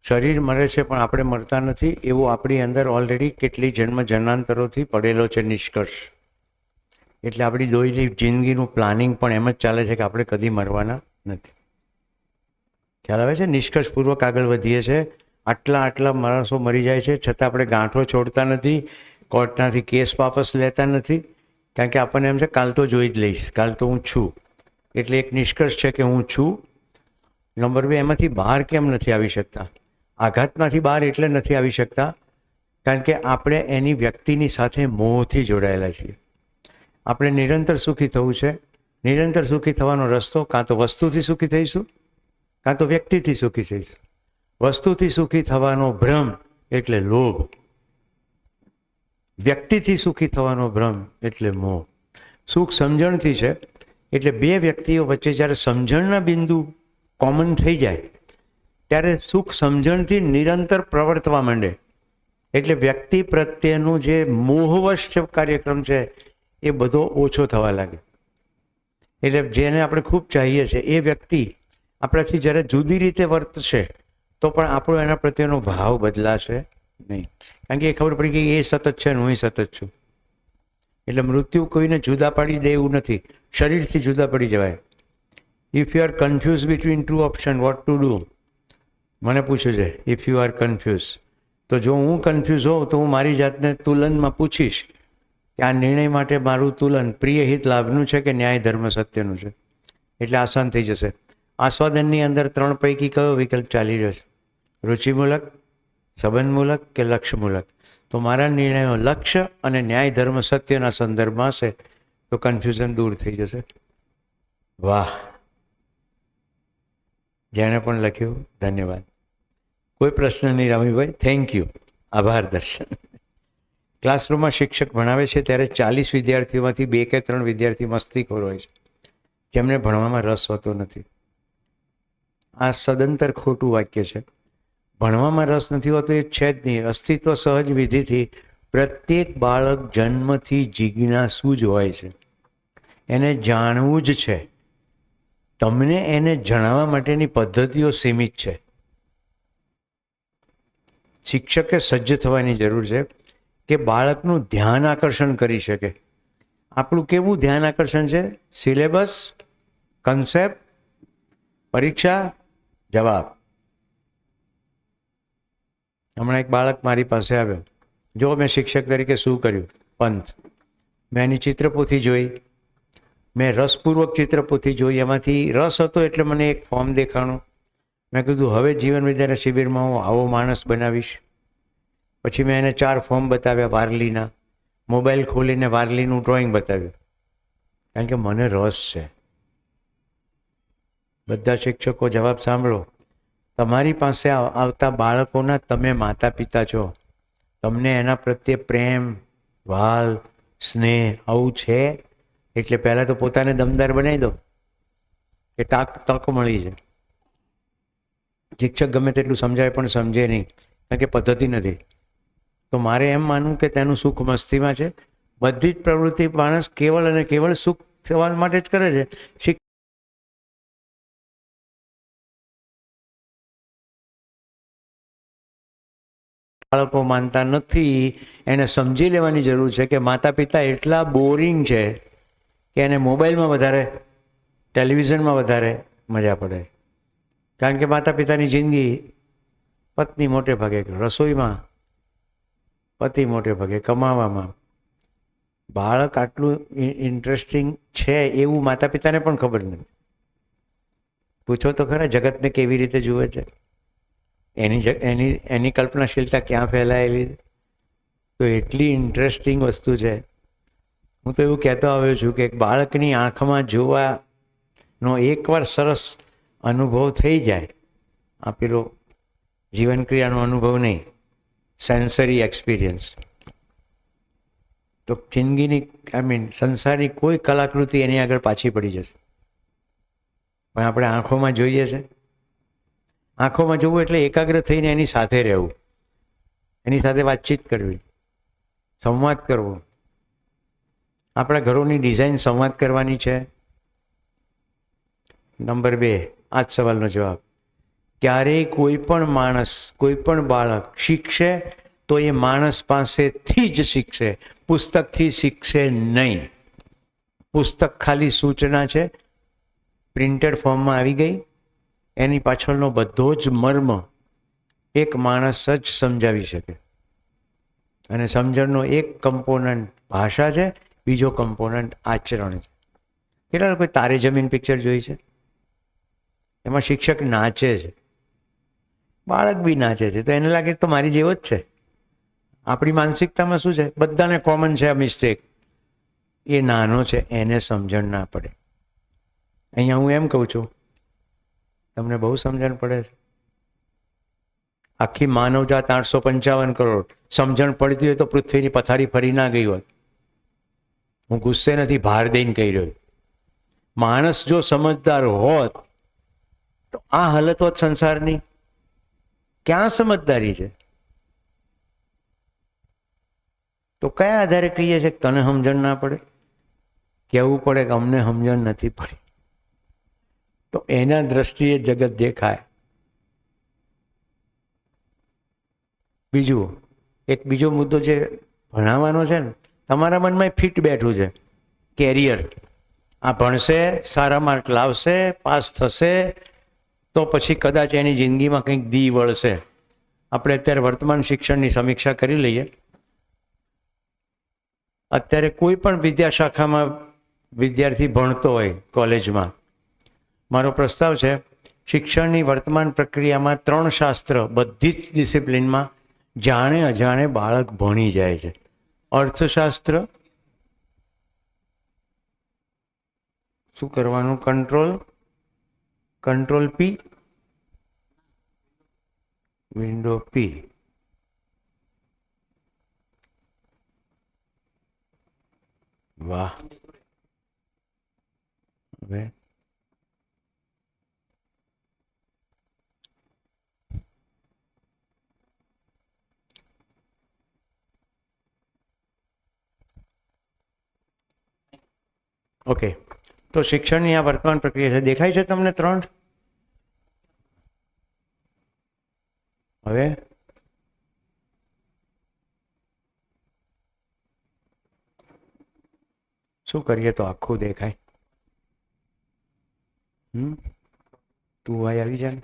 શરીર મરે છે પણ આપણે મરતા નથી, એવું આપણી અંદર ઓલરેડી કેટલી જન્મ જન્માંતરોથી પડેલો છે નિષ્કર્ષ. એટલે આપણી દોયલી જિંદગીનું પ્લાનિંગ પણ એમ જ ચાલે છે કે આપણે કદી મરવાના નથી. ખ્યાલ આવે છે? નિષ્કર્ષપૂર્વક આગળ વધીએ છીએ. આટલા માણસો મરી જાય છે છતાં આપણે ગાંઠો છોડતા નથી, કોર્ટનાથી કેસ વાપસ લેતા નથી, કારણ કે આપણને એમ છે કાલ તો જોઈ જ લઈશ, કાલ તો હું છું. એટલે એક નિષ્કર્ષ છે કે હું છું. નંબર 2, એમાંથી બહાર કેમ નથી આવી શકતા? આઘાતમાંથી બહાર એટલે નથી આવી શકતા કારણ કે આપણે એની વ્યક્તિની સાથે મોહથી જોડાયેલા છીએ. આપણે નિરંતર સુખી થવું છે. નિરંતર સુખી થવાનો રસ્તો કાં તો વસ્તુથી સુખી થઈશું, કાં તો વ્યક્તિથી સુખી થઈશું. વસ્તુથી સુખી થવાનો ભ્રમ એટલે લોભ, વ્યક્તિથી સુખી થવાનો ભ્રમ એટલે મોહ. સુખ સમજણથી છે. એટલે બે વ્યક્તિઓ વચ્ચે જ્યારે સમજણના બિંદુ કોમન થઈ જાય ત્યારે સુખ સમજણથી નિરંતર પ્રવર્તવા માંડે. એટલે વ્યક્તિ પ્રત્યેનું જે મોહવશ કાર્યક્રમ છે એ બધો ઓછો થવા લાગે. એટલે જેને આપણે ખૂબ ચાહીએ છીએ એ વ્યક્તિ આપણાથી જ્યારે જુદી રીતે વર્તશે તો પણ આપણો એના પ્રત્યેનો ભાવ બદલાશે નહીં, કારણ કે એ ખબર પડી કે એ સતત છે ને હું સતત છું. એટલે મૃત્યુ કોઈને જુદા પાડી દે એવું નથી, શરીરથી જુદા પડી જવાય. If you are confuse between two option what to do, મને પૂછ્યું છે ઇફ યુ આર કન્ફ્યુઝ, તો જો હું કન્ફ્યુઝ હોઉં તો હું મારી જાતને તુલનમાં પૂછીશ કે આ નિર્ણય માટે મારું તુલન પ્રિય હિત લાભનું છે કે ન્યાય ધર્મ સત્યનું છે. એટલે આસાન થઈ જશે. આસ્વાદનની અંદર 3 પૈકી કયો વિકલ્પ ચાલી રહ્યો છે? રુચિમૂલક, સંબંધમૂલક કે લક્ષ્યમૂલક? તો મારા નિર્ણયો લક્ષ્ય અને ન્યાય ધર્મ સત્યના સંદર્ભમાં હશે તો કન્ફ્યુઝન દૂર થઈ જશે. વાહ! જેણે પણ લખ્યું ધન્યવાદ. કોઈ પ્રશ્ન નહીં રામીભાઈ, થેન્ક યુ, આભાર દર્શન. ક્લાસરૂમમાં શિક્ષક ભણાવે છે ત્યારે 40 વિદ્યાર્થીઓમાંથી 2 કે 3 વિદ્યાર્થી મસ્તીખોર હોય છે, જેમને ભણવામાં રસ હોતો નથી. આ સદંતર ખોટું વાક્ય છે. ભણવામાં રસ નથી હોતો એ છે જ નહીં. અસ્તિત્વ સહજ વિધિથી પ્રત્યેક બાળક જન્મથી જિજ્ઞાસુ જ હોય છે, એને જાણવું જ છે. તમને એને જણાવવા માટેની પદ્ધતિઓ સીમિત છે. શિક્ષકે સજ્જ થવાની જરૂર છે કે બાળકનું ધ્યાન આકર્ષણ કરી શકે. આપણું કેવું ધ્યાન આકર્ષણ છે? સિલેબસ, કન્સેપ્ટ, પરીક્ષા, જવાબ. હમણાં એક બાળક મારી પાસે આવ્યો, જો મેં શિક્ષક તરીકે શું કર્યું? પંથ. મેં એની ચિત્રપોથી જોઈ, મેં રસપૂર્વક ચિત્રપોથી જોઈ, એમાંથી રસ હતો એટલે મને એક ફોર્મ દેખાણું. મેં કીધું હવે જીવન વિદ્યાના શિબિરમાં હું આવો માણસ બનાવીશ. પછી મેં એને 4 ફોર્મ બતાવ્યા વારલીના. મોબાઈલ ખોલીને વારલીનું ડ્રોઈંગ બતાવ્યું, કારણ કે મને રસ છે. બધા શિક્ષકો જવાબ સાંભળો. તમારી પાસે આવતા બાળકોના તમે માતા પિતા છો. તમને એના પ્રત્યે પ્રેમ, વાલ, સ્નેહ આવું છે એટલે પહેલાં તો પોતાને દમદાર બનાવી દો કે તક મળી છે. શિક્ષક ગમે તેટલું સમજાય પણ સમજે નહીં, કારણ કે પદ્ધતિ નથી. તો મારે એમ માનવું કે તેનું સુખ મસ્તીમાં છે. બધી જ પ્રવૃત્તિ માણસ કેવળ અને કેવળ સુખ થવા માટે જ કરે છે. બાળકો માનતા નથી. એને સમજી લેવાની જરૂર છે કે માતા પિતા એટલા બોરિંગ છે કે એને મોબાઈલમાં વધારે, ટેલિવિઝનમાં વધારે મજા પડે. કારણ કે માતા પિતાની જિંદગી પત્ની મોટે ભાગે રસોઈમાં, પતિ મોટે ભાગે કમાવામાં. બાળક આટલું ઇન્ટરેસ્ટિંગ છે એવું માતા પિતાને પણ ખબર નથી. પૂછો તો ખરા જગતને કેવી રીતે જુએ છે, એની કલ્પનાશીલતા ક્યાં ફેલાયેલી. તો એટલી ઇન્ટરેસ્ટિંગ વસ્તુ છે. હું તો એવું કહેતો આવ્યો છું કે બાળકની આંખમાં જોવાનો એકવાર સરસ અનુભવ થઈ જાય, આ પેલો જીવનક્રિયાનો અનુભવ નહીં, સેન્સરી એક્સપિરિયન્સ, તો જિંદગીની સંસારની કોઈ કલાકૃતિ એની આગળ પાછી પડી જશે. પણ આપણે આંખોમાં જોઈએ છે. આંખોમાં જોવું એટલે એકાગ્ર થઈને એની સાથે રહેવું, એની સાથે વાતચીત કરવી, સંવાદ કરવો. આપણા ઘરોની ડિઝાઇન સંવાદ કરવાની છે. નંબર 2, આ જ સવાલનો જવાબ ક્યારેય કોઈ પણ માણસ, કોઈ પણ બાળક શીખશે તો એ માણસ પાસેથી જ શીખશે, પુસ્તકથી શીખશે નહીં. પુસ્તક ખાલી સૂચના છે, પ્રિન્ટેડ ફોર્મમાં આવી ગઈ. એની પાછળનો બધો જ મર્મ એક માણસ જ સમજાવી શકે. અને સમજણનો એક કમ્પોનન્ટ ભાષા છે, બીજો કમ્પોનન્ટ આચરણ છે. કેટલા લોકો તારે જમીન પિક્ચર જોઈ છે? એમાં શિક્ષક નાચે છે, બાળક બી નાચે છે, તો એને લાગે તો મારી જેવો જ છે. આપણી માનસિકતામાં શું છે? બધાને કોમન છે આ મિસ્ટેક. એ નાનો છે, એને સમજણ ના પડે. અહીંયા હું એમ કહું છું, તમને બહુ સમજણ પડે છે. આખી માનવજાત 855 કરોડ સમજણ પડતી હોય તો પૃથ્વીની પથારી ફરી ના ગઈ હોત. હું ગુસ્સે નથી, ભાર દઈને કહી રહ્યો. માણસ જો સમજદાર હોત તો આ હાલત હોત સંસારની. ક્યાં સમજદારી છે? તો કયા આધારે કહીએ છીએ કે તને સમજણ ના પડે? કહેવું પડે કે અમને સમજણ નથી પડી. તો એના દ્રષ્ટિએ જગત દેખાય. બીજું એક બીજો મુદ્દો જે ભણાવવાનો છે ને, તમારા મનમાં ફિટ બેઠું છે કેરિયર. આ ભણશે, સારા માર્ક લાવશે, પાસ થશે તો પછી કદાચ એની જિંદગીમાં કંઈક દી વળશે. આપણે અત્યારે વર્તમાન શિક્ષણની સમીક્ષા કરી લઈએ. અત્યારે કોઈ પણ વિદ્યાશાખામાં વિદ્યાર્થી ભણતો હોય કોલેજમાં, મારો પ્રસ્તાવ છે શિક્ષણની વર્તમાન પ્રક્રિયામાં 3 શાસ્ત્ર બધી જ ડિસિપ્લિનમાં જાણે અજાણે બાળક ભણી જાય છે. અર્થશાસ્ત્ર, શું કરવાનું? કંટ્રોલ પી, વિન્ડો પી. વાહ. હવે ઓકે, તો શિક્ષણની આ વર્તમાન પ્રક્રિયા છે. દેખાય છે તમને 3? હવે શું કરીએ તો આખું દેખાય? તું ભાઈ આવી જા.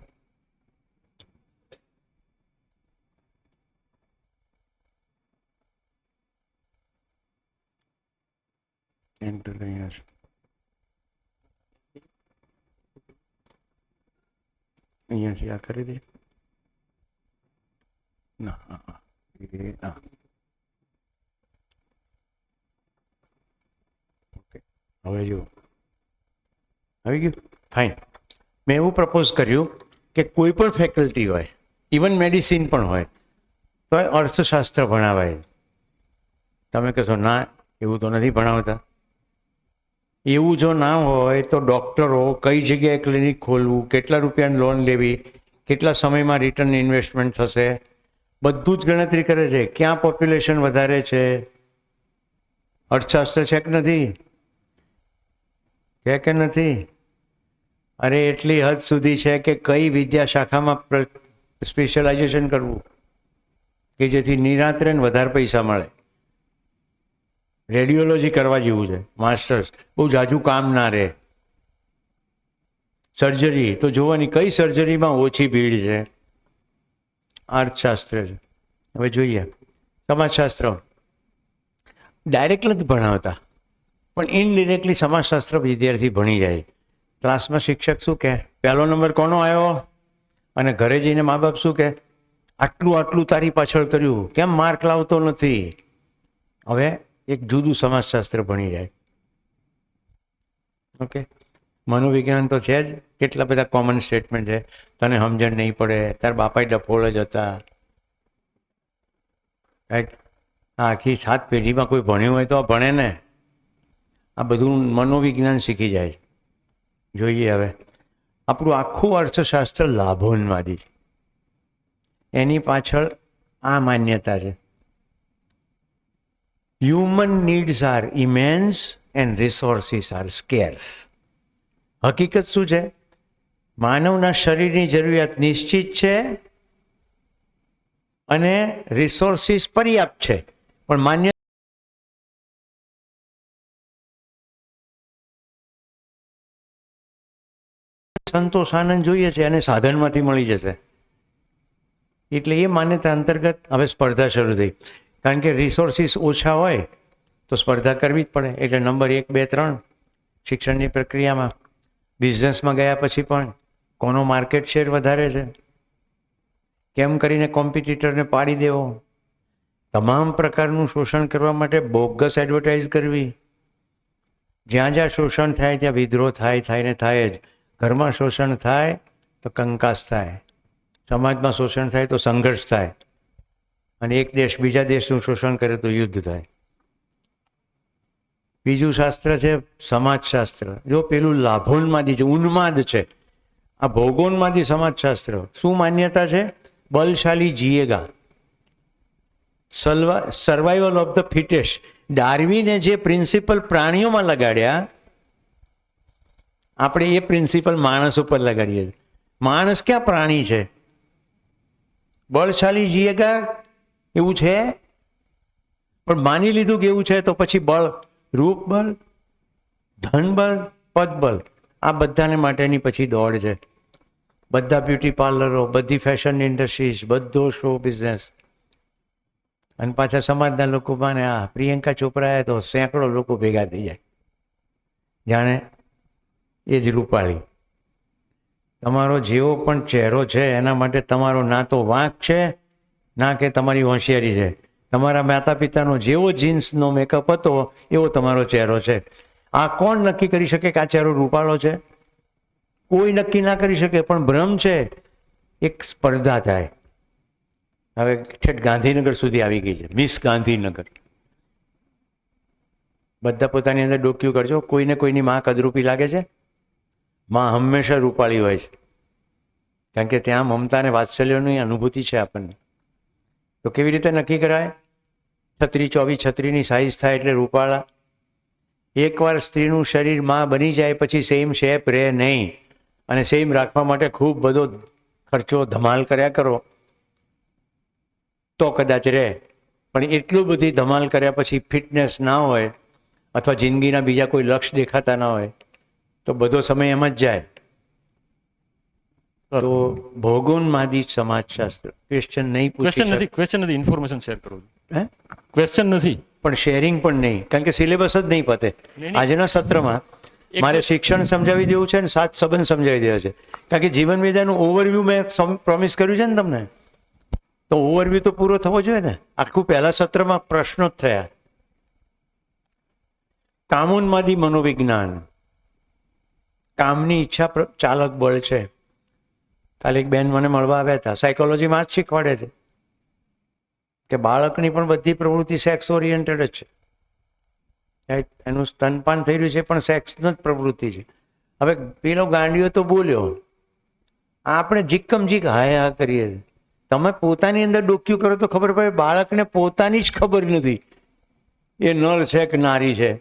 એન્ટર અહીંયા છે. અહીંયાથી આ કરી દે. ના, ઓકે, હવે જુઓ આવી ગયું. ફાઇન. મેં એવું પ્રપોઝ કર્યું કે કોઈ પણ ફેકલ્ટી હોય, ઇવન મેડિસિન પણ હોય, તો અર્થશાસ્ત્ર ભણાવાય. તમે કહેશો ના, એવું તો નથી ભણાવતા. એવું જો ના હોય તો ડૉક્ટરો કઈ જગ્યાએ ક્લિનિક ખોલવું, કેટલા રૂપિયાની લોન લેવી, કેટલા સમયમાં રિટર્ન ઇન્વેસ્ટમેન્ટ થશે, બધું જ ગણતરી કરે છે. ક્યાં પોપ્યુલેશન વધારે છે? અર્થશાસ્ત્ર છે કે નથી? છે કે નથી? અરે એટલી હદ સુધી છે કે કઈ વિદ્યાશાખામાં સ્પેશિયલાઇઝેશન કરવું કે જેથી નિરાંતરે વધારે પૈસા મળે. રેડિયોલોજી કરવા જેવું છે, માસ્ટર્સ, બહુ જાજુ કામ ના રહે. સર્જરી તો જોવાની કઈ સર્જરીમાં ઓછી ભીડ છે. અર્થશાસ્ત્ર છે. હવે જોઈએ સમાજશાસ્ત્ર. ડાયરેક્ટ નથી ભણાવતા, પણ ઇનડિરેક્ટલી સમાજશાસ્ત્ર વિદ્યાર્થી ભણી જાય. ક્લાસમાં શિક્ષક શું કહે? 1લો નંબર કોનો આવ્યો? અને ઘરે જઈને મા બાપ શું કહે? આટલું આટલું તારી પાછળ કર્યું, કેમ માર્ક લાવતો નથી? હવે એક જુદું સમાજશાસ્ત્ર ભણી જાય. ઓકે, મનોવિજ્ઞાન તો છે જ. કેટલા બધા કોમન સ્ટેટમેન્ટ છે. તને સમજણ નહીં પડે, તાર બાપાએ ડફોળ જ હતા. રાઈટ? આખી 7 પેઢીમાં કોઈ ભણ્યું હોય તો ભણે ને. આ બધું મનોવિજ્ઞાન શીખી જાય. જોઈએ હવે આપણું આખું અર્થશાસ્ત્ર લાભોન્વાદી છે. એની પાછળ આ માન્યતા છે, human needs are immense and resources are scarce. હકીકત શું છે? માનવના શરીરની જરૂરિયાત નિશ્ચિત છે અને રિસોર્સિસ પર્યાપ્ત છે, પણ માન્ય સંતોષ આનંદ જોઈએ છે અને સાધનમાંથી મળી જશે. એટલે એ માન્યતા અંતર્ગત હવે સ્પર્ધા શરૂ થઈ, કારણ કે રિસોર્સિસ ઓછા હોય તો સ્પર્ધા કરવી જ પડે. એટલે નંબર 1, 2, 3 શિક્ષણની પ્રક્રિયામાં. બિઝનેસમાં ગયા પછી પણ કોનો માર્કેટ શેર વધારે છે, કેમ કરીને કોમ્પિટિટરને પાડી દેવો, તમામ પ્રકારનું શોષણ કરવા માટે બોગસ એડવર્ટાઇઝ કરવી. જ્યાં જ્યાં શોષણ થાય ત્યાં વિદ્રોહ થાય ને થાય જ. ઘરમાં શોષણ થાય તો કંકાસ થાય, સમાજમાં શોષણ થાય તો સંઘર્ષ થાય, અને એક દેશ બીજા દેશનું શોષણ કરે તો યુદ્ધ થાય. બીજું શાસ્ત્ર છે સમાજશાસ્ત્ર. જો પેલું લાભોન્માદી છે, ઉન્માદ છે. આ ભોગોન્માદી સમાજશાસ્ત્ર. શું માન્યતા છે? બલશાલી જીએગા, સર્વાઈવલ ઓફ ધ ફિટેસ્ટ. ડાર્વિને જે પ્રિન્સિપલ પ્રાણીઓમાં લગાડ્યા, આપણે એ પ્રિન્સિપલ માણસ ઉપર લગાડીએ. માણસ ક્યાં પ્રાણી છે? બળશાલી જીએગા એવું છે, પણ માની લીધું કે એવું છે તો પછી બળ, રૂપ બળ, ધન બળ, પદ બળ, આ બધાને માટેની પછી દોડ છે. બધા બ્યુટી પાર્લરો, બધી ફેશન ઇન્ડસ્ટ્રીઝ, બધો શો બિઝનેસ. અને પાછા સમાજના લોકો માને આ પ્રિયંકા ચોપરાએ તો સેંકડો લોકો ભેગા થઈ જાય, જાણે એ જ રૂપાળી. તમારો જેવો પણ ચહેરો છે એના માટે તમારો ના તો વાંક છે ના કે તમારી હોશિયારી છે. તમારા માતા પિતાનો જેવો જીન્સનો મેકઅપ હતો એવો તમારો ચહેરો છે. આ કોણ નક્કી કરી શકે કે આ ચહેરો રૂપાળો છે? કોઈ નક્કી ના કરી શકે. પણ ભ્રમ છે. એક સ્પર્ધા થાય. હવે ઠેઠ ગાંધીનગર સુધી આવી ગઈ છે, મિસ ગાંધીનગર. બધા પોતાની અંદર ડોક્યું કરજો. કોઈને કોઈની માં કદરૂપી લાગે છે? માં હંમેશા રૂપાળી હોય છે, કારણ કે ત્યાં મમતા અને વાત્સલ્યની અનુભૂતિ છે આપણને. તો કેવી રીતે નક્કી કરાય? 36-24 સાઈઝ થાય એટલે રૂપાળા. એકવાર સ્ત્રીનું શરીર માં બની જાય પછી સેમ શેપ રહે નહીં, અને સેમ રાખવા માટે ખૂબ બધો ખર્ચો ધમાલ કર્યા કરો તો કદાચ રહે. પણ એટલું બધી ધમાલ કર્યા પછી ફિટનેસ ના હોય અથવા જિંદગીના બીજા કોઈ લક્ષ્ય દેખાતા ના હોય તો બધો સમય એમ જ જાય. તો ભોગોન્માદી સમાજશાસ્ત્ર. ક્વેશ્ચન નહીં પૂછી શકે. ક્વેશ્ચન નથી, ઇન્ફોર્મેશન શેર કરવું. હે? ક્વેશ્ચન નથી, પણ શેરિંગ પણ નહીં, કારણ કે સિલેબસ જ નહીં પતે. આજના સત્રમાં મારે શિક્ષણ સમજાવી દેવું છે અને 7 સંબંધ સમજાવી દેવા છે, કારણ કે જીવન વિદ્યાનું ઓવરવ્યૂ મેં પ્રોમિસ કર્યું છે ને તમને, તો ઓવરવ્યૂ તો પૂરો થવો જોઈએ ને. આખું પહેલા સત્રમાં પ્રશ્નો જ થયા. કામોન્માદી મનોવિજ્ઞાન. કામની ઈચ્છા ચાલક બળ છે. કાલે એક બેન મને મળવા આવ્યા હતા, સાયકોલોજીમાં જ શીખવાડે છે કે બાળકની પણ બધી પ્રવૃત્તિ સેક્સ ઓરિએન્ટેડ જ છે. એનું સ્તનપાન થઈ રહ્યું છે પણ સેક્સની જ પ્રવૃત્તિ છે. હવે પેલો ગાંડિયો તો બોલ્યો, આપણે જીકમ જીક હાય હા કરીએ. તમે પોતાની અંદર ડોક્યું કરો તો ખબર પડે બાળકને પોતાની જ ખબર નથી એ નર છે કે નારી છે.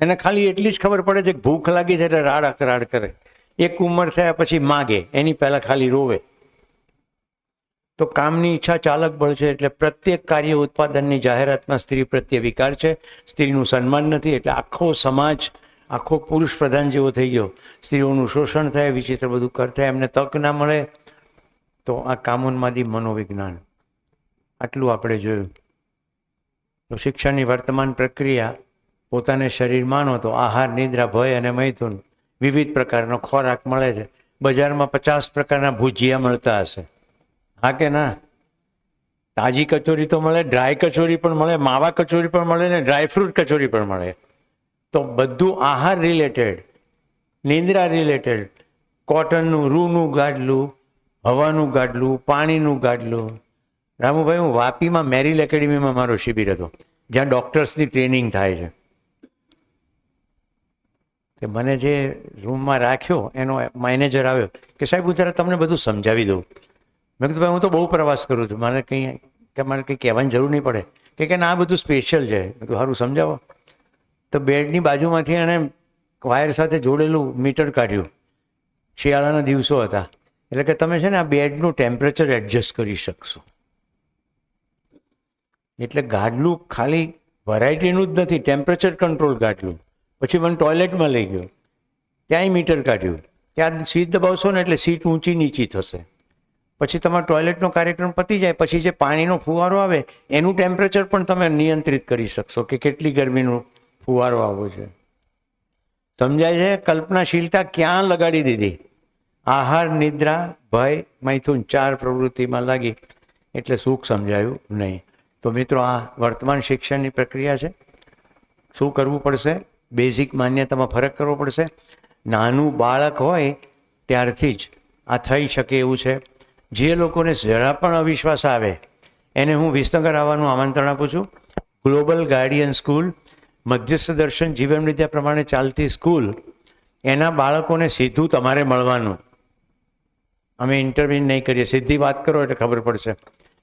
એને ખાલી એટલી જ ખબર પડે છે કે ભૂખ લાગી છે એટલે રાડ અકરાડ કરે. એક ઉંમર થયા પછી માગે, એની પહેલા ખાલી રોવે. તો કામની ઈચ્છા ચાલક બળ છે, એટલે પ્રત્યેક કાર્ય ઉત્પાદનની જાહેરાતમાં સ્ત્રી પ્રત્યે વિકાર છે, સ્ત્રીનું સન્માન નથી. એટલે આખો સમાજ આખો પુરુષ પ્રધાન જેવો થઈ ગયો. સ્ત્રીઓનું શોષણ થાય, વિચિત્ર બધું કરતા, એમને તક ના મળે. તો આ કામોન્માદી મનોવિજ્ઞાન. આટલું આપણે જોયું. તો શિક્ષણની વર્તમાન પ્રક્રિયા, પોતાને શરીર માનો તો આહાર, નિદ્રા, ભય અને મૈથુન, વિવિધ પ્રકારનો ખોરાક મળે છે. બજારમાં 50 પ્રકારના ભુજિયા મળતા હશે, હા કે ના? તાજી કચોરી તો મળે, ડ્રાય કચોરી પણ મળે, માવા કચોરી પણ મળે ને ડ્રાયફ્રૂટ કચોરી પણ મળે. તો બધું આહાર રિલેટેડ, નિંદ્રા રિલેટેડ, કોટનનું, રૂનું ગાડલું, હવાનું ગાડલું, પાણીનું ગાડલું. રામુભાઈ, હું વાપીમાં મેરિલ એકેડેમીમાં મારો શિબિર હતો, જ્યાં ડૉક્ટર્સની ટ્રેનિંગ થાય છે. કે મને જે રૂમમાં રાખ્યો એનો મેનેજર આવ્યો કે સાહેબ હું ત્યારે તમને બધું સમજાવી દઉં. મેં કીધું ભાઈ હું તો બહુ પ્રવાસ કરું છું, મારે કંઈ કહેવાની જરૂર નહીં પડે. કે ના આ બધું સ્પેશિયલ છે. મેં કીધું સારું સમજાવો. તો બેડની બાજુમાંથી એણે વાયર સાથે જોડેલું મીટર કાઢ્યું શિયાળાના દિવસો હતા, એટલે કે તમે છે ને આ બેડનું ટેમ્પરેચર એડજસ્ટ કરી શકશો. એટલે ગાડલું ખાલી વેરાયટીનું જ નથી, ટેમ્પરેચર કંટ્રોલ ગાડલું. પછી મને ટોયલેટમાં લઈ ગયો, ત્યાંય મીટર કાઢ્યું, ત્યાં સીટ દબાવશો ને એટલે સીટ ઊંચી નીચી થશે. પછી તમારો ટોયલેટનો કાર્યક્રમ પતી જાય પછી જે પાણીનો ફુવારો આવે એનું ટેમ્પરેચર પણ તમે નિયંત્રિત કરી શકશો કે કેટલી ગરમીનો ફુવારો આવવો છે. સમજાય છે? કલ્પનાશીલતા ક્યાં લગાડી દીધી? આહાર, નિદ્રા, ભય, મૈથુન 4 પ્રવૃત્તિમાં લાગી એટલે સુખ સમજાયું નહીં. તો મિત્રો, આ વર્તમાન શિક્ષણની પ્રક્રિયા છે. શું કરવું પડશે? બેઝિક માન્યતામાં ફરક કરવો પડશે. નાનું બાળક હોય ત્યારથી જ આ થઈ શકે એવું છે. જે લોકોને જરા પણ અવિશ્વાસ આવે એને હું વિસનગર આવવાનું આમંત્રણ આપું છું. ગ્લોબલ ગાર્ડિયન સ્કૂલ, મધ્યસ્થ દર્શન જીવન વિદ્યા પ્રમાણે ચાલતી સ્કૂલ, એના બાળકોને સીધું તમારે મળવાનું. અમે ઇન્ટરવ્યૂ નહીં કરીએ, સીધી વાત કરો એટલે ખબર પડશે.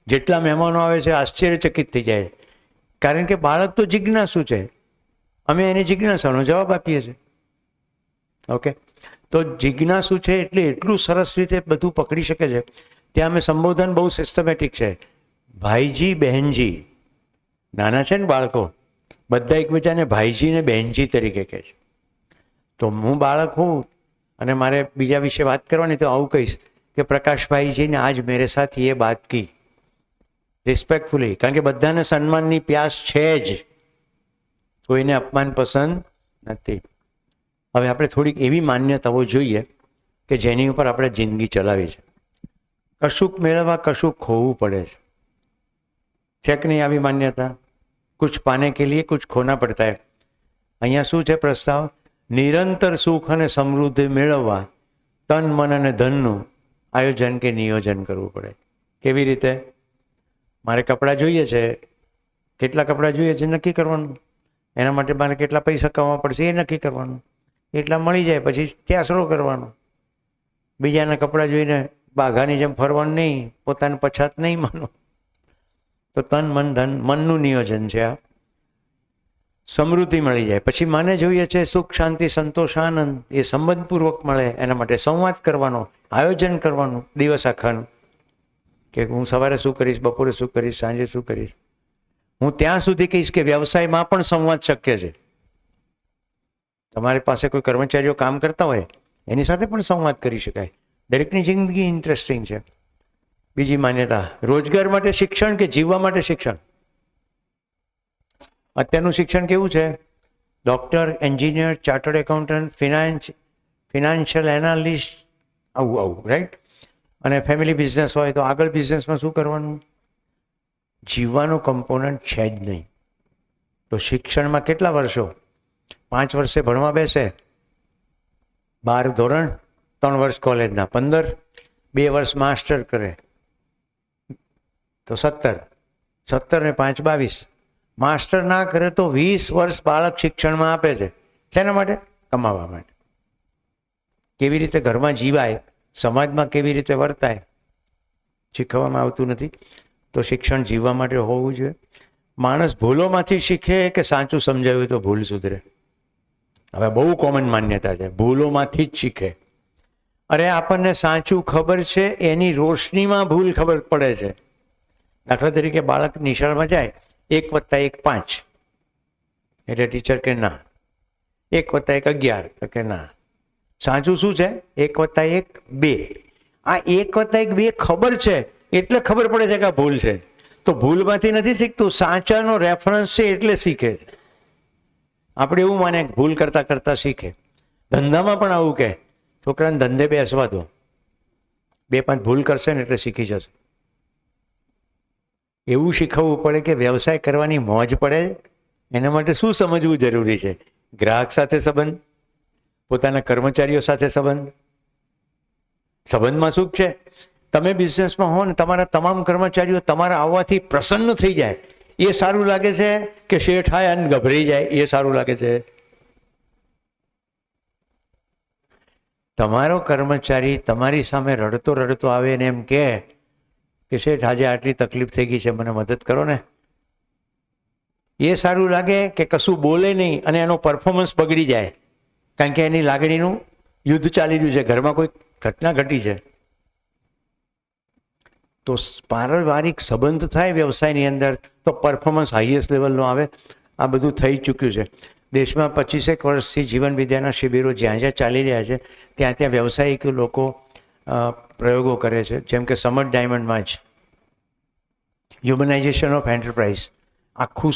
જેટલા મહેમાનો આવે છે આશ્ચર્યચકિત થઈ જાય, કારણ કે બાળક તો જિજ્ઞાસુ છે, અમે એની જિજ્ઞાસાનો જવાબ આપીએ છીએ. ઓકે, તો જિજ્ઞાસુ છે એટલે એટલું સરસ રીતે બધું પકડી શકે છે. ત્યાં અમે સંબોધન બહુ સિસ્ટમેટિક છે. ભાઈજી, બહેનજી. નાના છે ને બાળકો, બધા એકબીજાને ભાઈજી ને બહેનજી તરીકે કહે છે. તો હું બાળક હોઉં અને મારે બીજા વિશે વાત કરવાની તો આવું કહીશ કે પ્રકાશભાઈજી ને આજ મેરે સાથ ये बात की, રિસ્પેક્ટફુલી, કારણ કે બધાને સન્માનની પ્યાસ છે જ, કોઈને અપમાન પસંદ નથી. હવે આપણે થોડીક એવી માન્યતાઓ જોઈએ કે જેની ઉપર આપણે જિંદગી ચલાવી છે. કશુંક મેળવવા કશુંક ખોવું પડે છે. છે કે નહીં આવી માન્યતા? કુછ પાને કે લીએ કુછ ખોના પડતા હૈ. અહીંયા શું છે પ્રસ્તાવ? નિરંતર સુખ અને સમૃદ્ધિ મેળવવા તન, મન અને ધનનું આયોજન કે નિયોજન કરવું પડે. કેવી રીતે? મારે કપડાં જોઈએ છે, કેટલા કપડાં જોઈએ છે નક્કી કરવાનું. એના માટે મારે કેટલા પૈસા કમાવા પડશે એ નક્કી કરવાનું. એટલા મળી જાય પછી ત્યાસરો કરવાનો. બીજાના કપડાં જોઈને બાઘાની જેમ ફરવાનું નહીં, પોતાને પછાત નહીં માનો. તો તન, મન, ધન, મનનું નિયોજન છે આ. સમૃદ્ધિ મળી જાય પછી મને જોઈએ છે સુખ, શાંતિ, સંતોષ, આનંદ. એ સંબંધપૂર્વક મળે એના માટે સંવાદ કરવાનો, આયોજન કરવાનું દિવસ આખાનું, કે હું સવારે શું કરીશ, બપોરે શું કરીશ, સાંજે શું કરીશ. હું ત્યાં સુધી કહીશ કે વ્યવસાયમાં પણ સંવાદ શક્ય છે. તમારી પાસે કોઈ કર્મચારીઓ કામ કરતા હોય એની સાથે પણ સંવાદ કરી શકાય. દરેકની જિંદગી ઇન્ટરેસ્ટિંગ છે. બીજી માન્યતા, રોજગાર માટે શિક્ષણ કે જીવવા માટે શિક્ષણ? અત્યારનું શિક્ષણ કેવું છે? Doctor, engineer, chartered accountant, financial analyst, આવું રાઈટ. અને ફેમિલી બિઝનેસ હોય તો આગળ બિઝનેસમાં શું કરવાનું? જીવવાનો કમ્પોનન્ટ છે જ નહીં. તો શિક્ષણમાં કેટલા વર્ષો? 5 વર્ષે ભણવા બેસે, 12 ધોરણ, 3 વર્ષ કોલેજના, 15, 2 વર્ષ માસ્ટર કરે તો 17, 17 ને 5 22. માસ્ટર ના કરે તો 20 વર્ષ બાળક શિક્ષણમાં આપે છે. શેના માટે? કમાવા માટે. કેવી રીતે ઘરમાં જીવાય, સમાજમાં કેવી રીતે વર્તાય શીખવવામાં આવતું નથી. તો શિક્ષણ જીવવા માટે હોવું જોઈએ. માણસ ભૂલોમાંથી શીખે કે સાચું સમજાવ્યું તો ભૂલ સુધરે? હવે બહુ કોમન માન્યતા છે, ભૂલોમાંથી જ શીખે. અરે આપણને સાચું ખબર છે એની રોશનીમાં ભૂલ ખબર પડે છે. દાખલા તરીકે બાળક નિશાળમાં જાય, 1 + 1 5, એટલે ટીચર કે ના. 1 + 1 11, તો કે ના. સાચું શું છે? 1 + 1 2. આ 1 + 1 2 ખબર છે એટલે ખબર પડે છે કે આ ભૂલ છે. તો ભૂલમાંથી નથી શીખતું, સાચાનો રેફરન્સ છે એટલે શીખે. આપણે એવું માને ભૂલ કરતા કરતા શીખે. ધંધામાં પણ આવું કે છોકરાને ધંધે બેસવા દો, 2-5 ભૂલ કરશે ને એટલે શીખી જશે. એવું શીખવવું પડે કે વ્યવસાય કરવાની મોજ પડે. એના માટે શું સમજવું જરૂરી છે? ગ્રાહક સાથે સંબંધ, પોતાના કર્મચારીઓ સાથે સંબંધ. સંબંધમાં સુખ છે. તમે બિઝનેસમાં હો ને તમારા તમામ કર્મચારીઓ તમારા આવવાથી પ્રસન્ન થઈ જાય, એ સારું લાગે છે કે શેઠ આયા અને ગભરાઈ જાય એ સારું લાગે છે? તમારો કર્મચારી તમારી સામે રડતો રડતો આવે ને એમ કે શેઠ આજે આટલી તકલીફ થઈ ગઈ છે, મને મદદ કરો ને, એ સારું લાગે કે કશું બોલે નહીં અને એનો પરફોર્મન્સ બગડી જાય કારણ કે એની લાગણીનું યુદ્ધ ચાલી રહ્યું છે, ઘરમાં કોઈ ઘટના ઘટી છે, તો પારિવારિક સંબંધ થાય વ્યવસાયની અંદર તો પરફોર્મન્સ હાઈએસ્ટ લેવલનો આવે. આ બધું થઈ ચૂક્યું છે. દેશમાં 25 વર્ષથી જીવન વિદ્યાના શિબિરો જ્યાં જ્યાં ચાલી રહ્યા છે ત્યાં ત્યાં વ્યવસાયિક લોકો પ્રયોગો કરે છે. જેમ કે સમર ડાયમંડમાં જ હ્યુમનાઇઝેશન ઓફ એન્ટરપ્રાઇઝ, આખું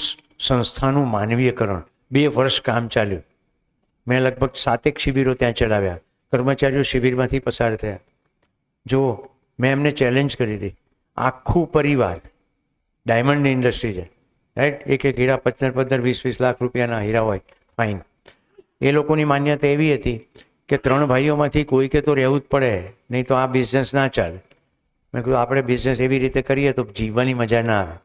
સંસ્થાનું માનવીયકરણ 2 વર્ષ કામ ચાલ્યું. મેં લગભગ 7 શિબિરો ત્યાં ચલાવ્યા. કર્મચારીઓ શિબિરમાંથી પસાર થયા. જો મેં એમને ચેલેન્જ કરી હતી, આખું પરિવાર ડાયમંડની ઇન્ડસ્ટ્રી છે, રાઈટ, એક હીરા 15-20 લાખ રૂપિયાના હીરા હોય, ફાઇન. એ લોકોની માન્યતા એવી હતી કે 3 ભાઈઓમાંથી કોઈકે તો રહેવું જ પડે, નહીં તો આ બિઝનેસ ના ચાલે. મેં કીધું આપણે બિઝનેસ એવી રીતે કરીએ તો જીવવાની મજા ના આવે.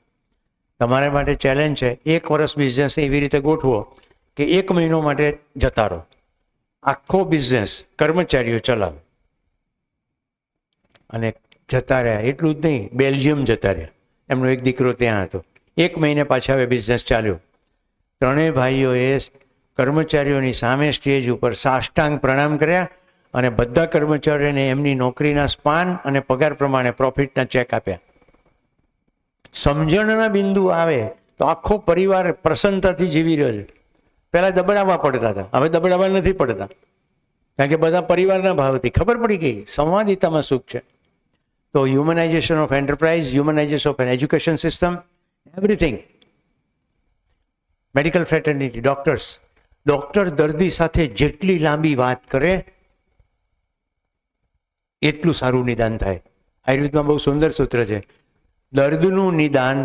તમારા માટે ચેલેન્જ છે, 1 વર્ષ બિઝનેસ એવી રીતે ગોઠવો કે 1 મહિનો માટે જતા રહો, આખો બિઝનેસ કર્મચારીઓ ચલાવે. અને જતા રહ્યા. એટલું જ નહીં, બેલ્જિયમ જતા રહ્યા. એમનો એક દીકરો ત્યાં હતો. 1 મહિને પાછા હવે બિઝનેસ ચાલ્યો. 3 ભાઈઓએ કર્મચારીઓની સામે સ્ટેજ ઉપર સાષ્ટાંગ પ્રણામ કર્યા અને બધા કર્મચારીઓને એમની નોકરીના સ્પાન અને પગાર પ્રમાણે પ્રોફિટના ચેક આપ્યા. સમજણના બિંદુ આવે તો આખો પરિવાર પ્રસન્નતાથી જીવી રહ્યો છે. પહેલાં દબડાવવા પડતા હતા, હવે દબડાવવા નથી પડતા, કારણ કે બધા પરિવારના ભાવથી ખબર પડી ગઈ સંવાદિતામાં સુખ છે. તો humanization of enterprise, humanization of an education system, everything. Medical fraternity, doctor દર્દી સાથે જેટલી લાંબી વાત કરે એટલું સારું નિદાન થાય. આયુર્વેદમાં બહુ સુંદર સૂત્ર છે, દર્દનું નિદાન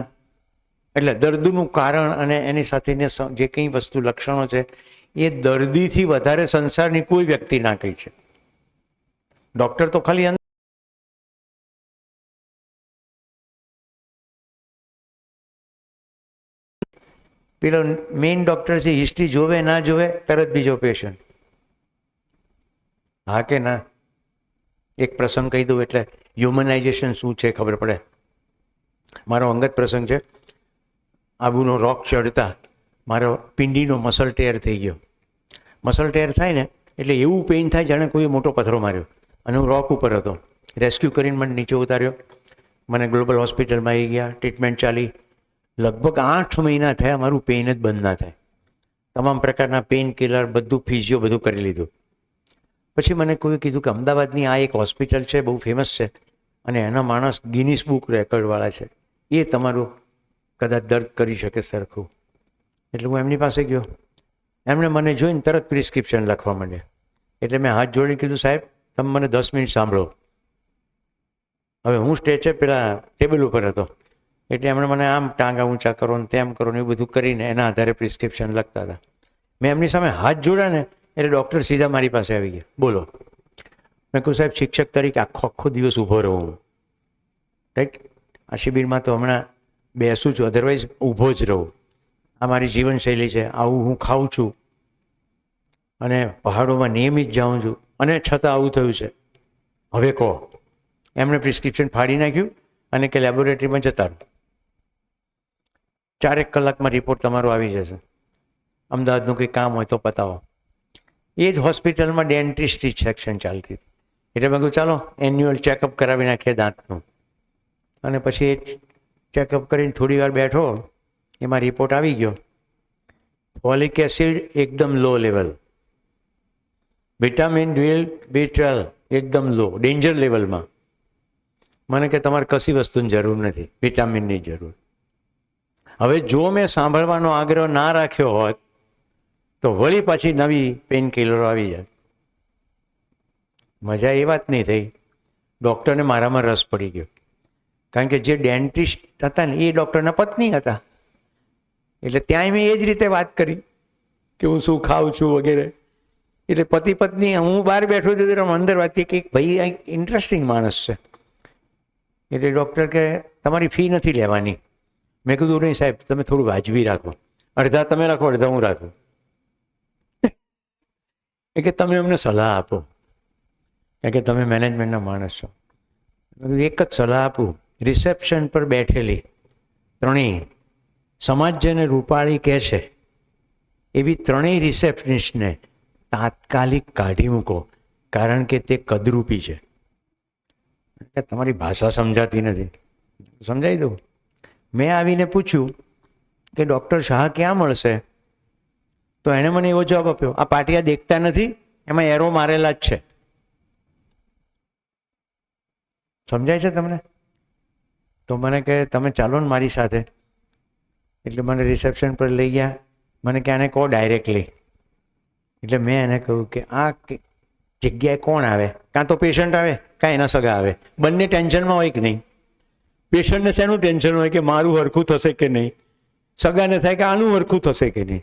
એટલે દર્દનું કારણ અને એની સાથેની જે કંઈ વસ્તુ લક્ષણો છે એ દર્દીથી વધારે સંસારની કોઈ વ્યક્તિ ના કહી છે. ડૉક્ટર તો ખાલી પેલો મેઇન ડૉક્ટર છે, હિસ્ટ્રી જોવે ના જોવે તરત બીજો પેશન્ટ. હા કે ના? એક પ્રસંગ કહી દઉં એટલે હ્યુમનાઇઝેશન શું છે ખબર પડે. મારો અંગત પ્રસંગ છે. આબુનો રોક ચડતા મારો પિંડીનો મસલ ટેર થઈ ગયો. મસલ ટેર થાય ને એટલે એવું પેઇન થાય જાણે કોઈ મોટો પથ્થરો માર્યો. અને હું રોક ઉપર હતો. રેસ્ક્યુ કરીને મને નીચે ઉતાર્યો. મને ગ્લોબલ હોસ્પિટલમાં આવી ગયા, ટ્રીટમેન્ટ ચાલી. લગભગ 8 મહિના થયા મારું પેઇન જ બંધ ના થાય. તમામ પ્રકારના પેઇન કિલર, બધું ફિઝિયો, બધું કરી લીધું. પછી મને કોઈ કીધું કે અમદાવાદની આ એક હોસ્પિટલ છે, બહુ ફેમસ છે, અને એના માણસ ગિનિસ બુક રેકોર્ડવાળા છે, એ તમારું કદાચ દર્દ કરી શકે સરખું. એટલે હું એમની પાસે ગયો. એમણે મને જોઈને તરત પ્રિસ્ક્રિપ્શન લખવા માંડ્યા. એટલે મેં હાથ જોડીને કીધું, સાહેબ તમે મને 10 મિનિટ સાંભળો. હવે હું સ્ટેચર પેલા ટેબલ ઉપર હતો એટલે એમણે મને આમ ટાંગા ઊંચા કરો ને તેમ કરો ને એવું બધું કરીને એના આધારે પ્રિસ્ક્રિપ્શન લખતા હતા. મેં એમની સામે હાથ જોડ્યા ને એટલે ડૉક્ટર સીધા મારી પાસે આવી ગયા. બોલો. મેં કહ્યું, સાહેબ શિક્ષક તરીકે આખો દિવસ ઊભો રહું, રાઈટ, આ શિબિરમાં તો હમણાં બેસું છું, અધરવાઇઝ ઊભો જ રહું. આ મારી જીવનશૈલી છે, આવું હું ખાઉં છું અને પહાડોમાં નિયમિત જાઉં છું, અને છતાં આવું થયું છે. હવે કહો. એમણે પ્રિસ્ક્રિપ્શન ફાડી નાખ્યું અને કે લેબોરેટરીમાં જતા રહો, 4 કલાકમાં રિપોર્ટ તમારો આવી જશે. અમદાવાદનું કંઈ કામ હોય તો પતાવો. એ જ હોસ્પિટલમાં ડેન્ટિસ્ટ્રી સેક્શન ચાલતી હતી. એટલે મેં કહ્યું ચાલો એન્યુઅલ ચેકઅપ કરાવી નાખીએ દાંતનું. અને પછી એ ચેકઅપ કરીને થોડી વાર બેઠો, એમાં રિપોર્ટ આવી ગયો. ફોલિક એસિડ એકદમ લો લેવલ, વિટામિન B12 એકદમ લો, ડેન્જર લેવલમાં. મને કે તમારે કશી વસ્તુની જરૂર નથી, વિટામિનની જરૂર. હવે જો મેં સાંભળવાનો આગ્રહ ના રાખ્યો હોત તો વળી પાછી નવી પેઇન કિલરો આવી જાય. મજા એ વાત નહીં થઈ. ડૉક્ટરને મારામાં રસ પડી ગયો, કારણ કે જે ડેન્ટિસ્ટ હતા ને એ ડૉક્ટરના પત્ની હતા. એટલે ત્યાંય મેં એ જ રીતે વાત કરી કે હું શું ખાઉં છું વગેરે. એટલે પતિ પત્ની, હું બહાર બેઠો હતો ત્યારે અંદર વાત કે ભાઈ આ ઇન્ટરેસ્ટિંગ માણસ છે. એટલે ડૉક્ટર કે તમારી ફી નથી લેવાની. મેં કીધું નહીં સાહેબ, તમે થોડું વાજબી રાખો, અડધા તમે રાખો અડધા હું રાખું. એ કે તમે અમને સલાહ આપો, કારણ કે તમે મેનેજમેન્ટના માણસ છો. એક જ સલાહ આપું, રિસેપ્શન પર બેઠેલી 3 સમાજ જેને રૂપાળી કહે છે એવી 3 રિસેપ્શનિસ્ટને તાત્કાલિક કાઢી મૂકો. કારણ કે તે કદરૂપી છે. કે તમારી ભાષા સમજાતી નથી. સમજાવી દઉં. મેં આવીને પૂછ્યું કે ડૉક્ટર શાહ ક્યાં મળશે, તો એણે મને એવો જવાબ આપ્યો, આ પાટિયા દેખતા નથી, એમાં એરો મારેલા જ છે. સમજાય છે તમને? તો મને કહે તમે ચાલો ને મારી સાથે. એટલે મને રિસેપ્શન પર લઈ ગયા. મને કે આને કહો ડાયરેક્ટલી. એટલે મેં એને કહ્યું કે આ જગ્યાએ કોણ આવે, કાં તો પેશન્ટ આવે કાં એના સગા આવે, બંને ટેન્શનમાં હોય કે નહીં. પેશન્ટને શેનું ટેન્શન હોય કે મારું હરખું થશે કે નહીં, સગાને થાય કે આનું હરખું થશે કે નહીં.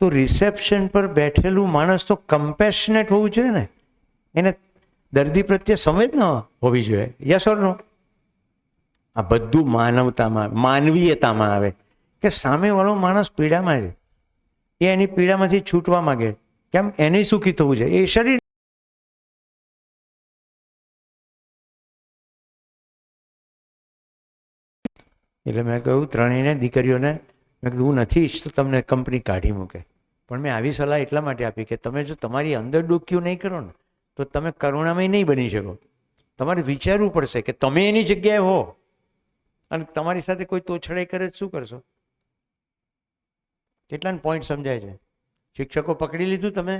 તો રિસેપ્શન પર બેઠેલું માણસ તો કમ્પેશનેટ હોવું જોઈએ ને, એને દર્દી પ્રત્યે સંવેદના હોવી જોઈએ. યસ ઓર નો? આ બધું માનવતામાં, માનવીયતામાં આવે કે સામેવાળો માણસ પીડામાં છે, એ એની પીડામાંથી છૂટવા માંગે. કેમ? એને સુખી થવું છે. એ શરીર એટલે મેં કહ્યું ત્રણેયને દીકરીઓને, મેં કીધું હું નથી ઈચ્છતો તમને કંપની કાઢી મૂકે, પણ મેં આવી સલાહ એટલા માટે આપી કે તમે જો તમારી અંદર ડોક્યું નહીં કરો ને તો તમે કરુણામય નહીં બની શકો. તમારે વિચારવું પડશે કે તમે એની જગ્યાએ હો અને તમારી સાથે કોઈ તોછડાઈ કરે શું કરશો? કેટલાને પોઈન્ટ સમજાય છે? શિક્ષકો પકડી લીધું તમે?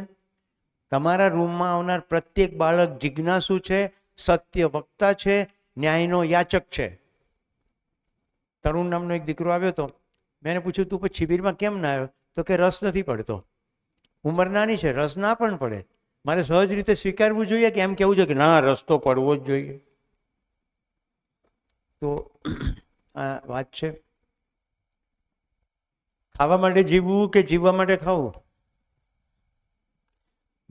તમારા રૂમમાં આવનાર પ્રત્યેક બાળક જિજ્ઞાસુ છે, સત્ય વક્તા છે, ન્યાયનો યાચક છે. તરુણ નામનો એક દીકરો આવ્યો હતો. મેં એને પૂછ્યું તું પછી શિબિરમાં કેમ ના આવ્યો? તો કે રસ નથી પડતો. ઉંમર નાની છે, રસ ના પણ પડે. મારે સહજ રીતે સ્વીકારવું જોઈએ કે એમ કહેવું જોઈએ કે ના રસ તો પડવો જ જોઈએ? તો આ વાત છે. ખાવા માટે જીવવું કે જીવવા માટે ખાવું?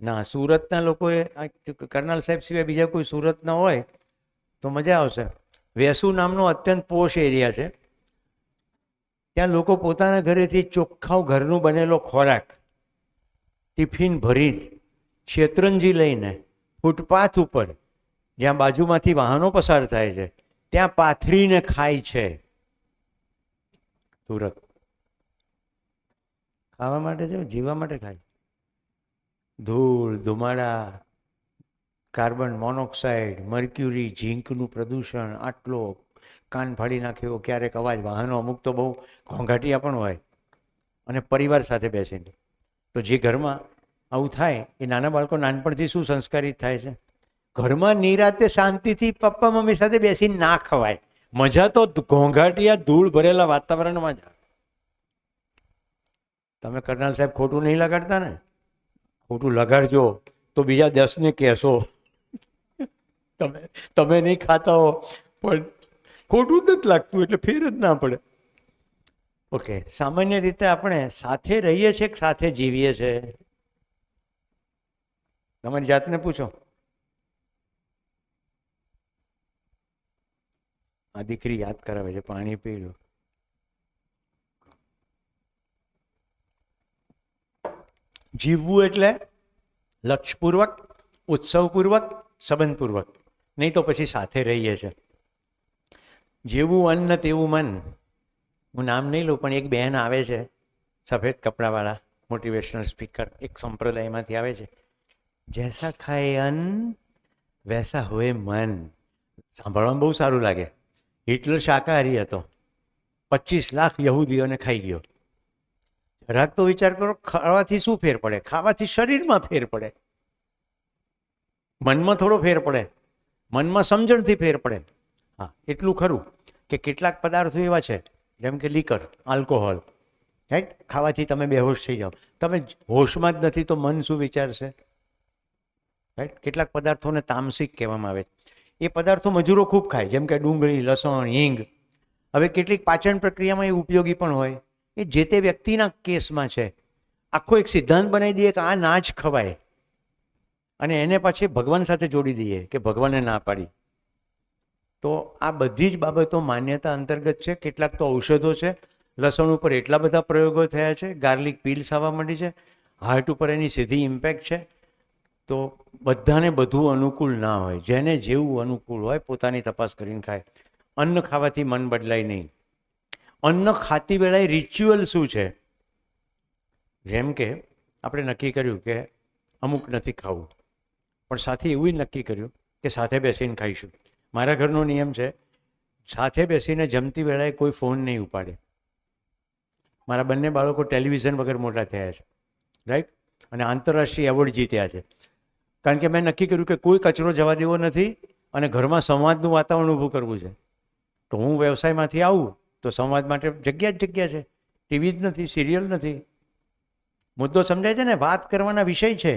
ના, સુરતના લોકોએ, કરનાલ સાહેબ સિવાય બીજા કોઈ સુરતના હોય તો મજા આવશે. વેસુ નામનો અત્યંત પોશ એરિયા છે. ત્યાં લોકો પોતાના ઘરેથી ચોખ્ખાવ ઘરનું બનેલો ખોરાક ટિફિન ભરીને શેતરંજી લઈને ફૂટપાથ ઉપર, જ્યાં બાજુમાંથી વાહનો પસાર થાય છે, ત્યાં પાથરીને ખાય છે. સુરત ખાવા માટે છે, જીવવા માટે ખાય. ધૂળ, ધુમાડા, કાર્બન મોનોક્સાઇડ, મર્ક્યુરી, ઝીંકનું પ્રદૂષણ, આટલો કાન ફાડી નાખ્યો, ક્યારેક અવાજ, વાહનો અમુક તો બહુ ઘોંઘાટિયા પણ હોય, અને પરિવાર સાથે બેસીને. તો જે ઘરમાં આવું થાય એ નાના બાળકો નાનપણથી શું સંસ્કારિત થાય છે? ઘરમાં નિરાતે શાંતિથી પપ્પા મમ્મી સાથે બેસીને ના ખવાય. મજા તો ઘોંઘાટિયા ધૂળ ભરેલા વાતાવરણમાં જ. તમે કરનાલ સાહેબ ખોટું નહીં લગાડતા ને? ખોટું લગાડજો તો બીજા 10ને કહેશો તમે નહીં ખાતા હો, પણ ખોટું જ નથી લાગતું એટલે ફેર જ ના પડે. ઓકે, સામાન્ય રીતે આપણે સાથે રહીએ છીએ કે સાથે જીવીએ છીએ? તમારી જાતને પૂછો. આ દીકરી યાદ કરાવે છે, પાણી પી લો. જીવવું એટલે લક્ષપૂર્વક, ઉત્સવપૂર્વક, સંબંધપૂર્વક, નહીં તો પછી સાથે રહીએ છીએ. જેવું અન્ન તેવું મન. હું નામ નહીં લઉં, પણ એક બહેન આવે છે સફેદ કપડાવાળા, મોટિવેશનલ સ્પીકર, એક સંપ્રદાયમાંથી આવે છે. જૈસા ખાય અન્ન વૈસા હોય મન. સાંભળવામાં બહુ સારું લાગે. હિટલર શાકાહારી હતો, 25 લાખ યહૂદીઓને ખાઈ ગયો. જરાક તો વિચાર કરો, ખાવાથી શું ફેર પડે? ખાવાથી શરીરમાં ફેર પડે, મનમાં થોડો ફેર પડે, મનમાં સમજણથી ફેર પડે. હા, એટલું ખરું કે કેટલાક પદાર્થો એવા છે, જેમ કે લીકર, આલ્કોહોલ, રાઈટ, ખાવાથી તમે બેહોશ થઈ જાઓ. તમે હોશમાં જ નથી તો મન શું વિચારશે? રાઈટ. કેટલાક પદાર્થોને તામસિક કહેવામાં આવે. એ પદાર્થો મજૂરો ખૂબ ખાય, જેમ કે ડુંગળી, લસણ, હિંગ. હવે કેટલીક પાચન પ્રક્રિયામાં એ ઉપયોગી પણ હોય. એ જે તે વ્યક્તિના કેસમાં છે. આખો એક સિદ્ધાંત બનાવી દઈએ કે આ ના જ ખવાય, અને એને પછી ભગવાન સાથે જોડી દઈએ કે ભગવાને ના પાડી. તો આ બધી જ બાબતો માન્યતા અંતર્ગત છે. કેટલાક તો ઔષધો છે. લસણ ઉપર એટલા બધા પ્રયોગો થયા છે, ગાર્લિક પીલ્સ આવવા માંડી છે, હાર્ટ ઉપર એની સીધી ઇમ્પેક્ટ છે. તો બધાને બધું અનુકૂળ ના હોય. જેને જેવું અનુકૂળ હોય પોતાની તપાસ કરીને ખાય. અન્ન ખાવાથી મન બદલાય નહીં. અન્ન ખાતી વેળાએ રિચ્યુઅલ શું છે? જેમ કે આપણે નક્કી કર્યું કે અમુક નથી ખાવું, પણ સાથે એવું નક્કી કર્યું કે સાથે બેસીને ખાઈશું. મારા ઘરનો નિયમ છે, સાથે બેસીને જમતી વેળાએ કોઈ ફોન નહીં ઉપાડે. મારા બંને બાળકો ટેલિવિઝન વગર મોટા થયા છે, રાઈટ, અને આંતરરાષ્ટ્રીય એવોર્ડ જીત્યા છે. કારણ કે મેં નક્કી કર્યું કે કોઈ કચરો જવા દેવો નથી અને ઘરમાં સંવાદનું વાતાવરણ ઊભું કરવું છે. તો હું વ્યવસાયમાંથી આવું તો સંવાદ માટે જગ્યા જ જગ્યા છે, ટીવી જ નથી, સિરિયલ નથી. મુદ્દો સમજાય છે ને, વાત કરવાના વિષય છે.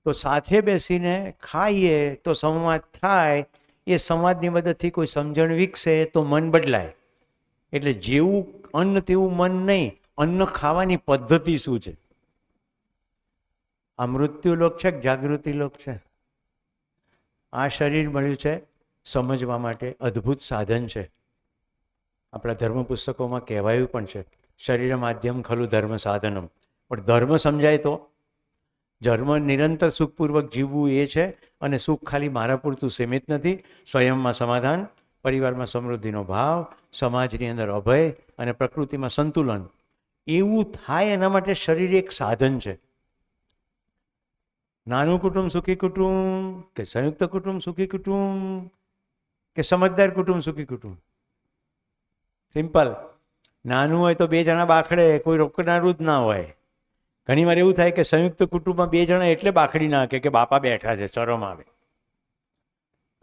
તો સાથે બેસીને ખાઈએ તો સંવાદ થાય, એ સંવાદની મદદથી કોઈ સમજણ વિકસે તો મન બદલાય. એટલે જેવું અન્ન તેવું મન નહીં, અન્ન ખાવાની પદ્ધતિ શું છે. આ મૃત્યુલોક છે કે જાગૃતિલોક છે? આ શરીર મળ્યું છે સમજવા માટે અદ્ભુત સાધન છે. આપણા ધર્મ પુસ્તકોમાં કહેવાયું પણ છે, શરીર માધ્યમ ખલું ધર્મ સાધનમ. પણ ધર્મ સમજાય તો ધર્મ નિરંતર સુખપૂર્વક જીવવું એ છે. અને સુખ ખાલી મારા પૂરતું સીમિત નથી. સ્વયંમાં સમાધાન, પરિવારમાં સમૃદ્ધિનો ભાવ, સમાજની અંદર અભય અને પ્રકૃતિમાં સંતુલન એવું થાય એના માટે શરીર એક સાધન છે. નાનું કુટુંબ સુખી કુટુંબ કે સંયુક્ત કુટુંબ સુખી કુટુંબ કે સમજદાર કુટુંબ સુખી કુટુંબ? સિમ્પલ. નાનું હોય તો બે જણા બાખડે, કોઈ રોકનારું જ ના હોય. ઘણી વાર એવું થાય કે સંયુક્ત કુટુંબમાં બે જણા એટલે બાખડી નાખે કે બાપા બેઠા છે, શરમ આવે.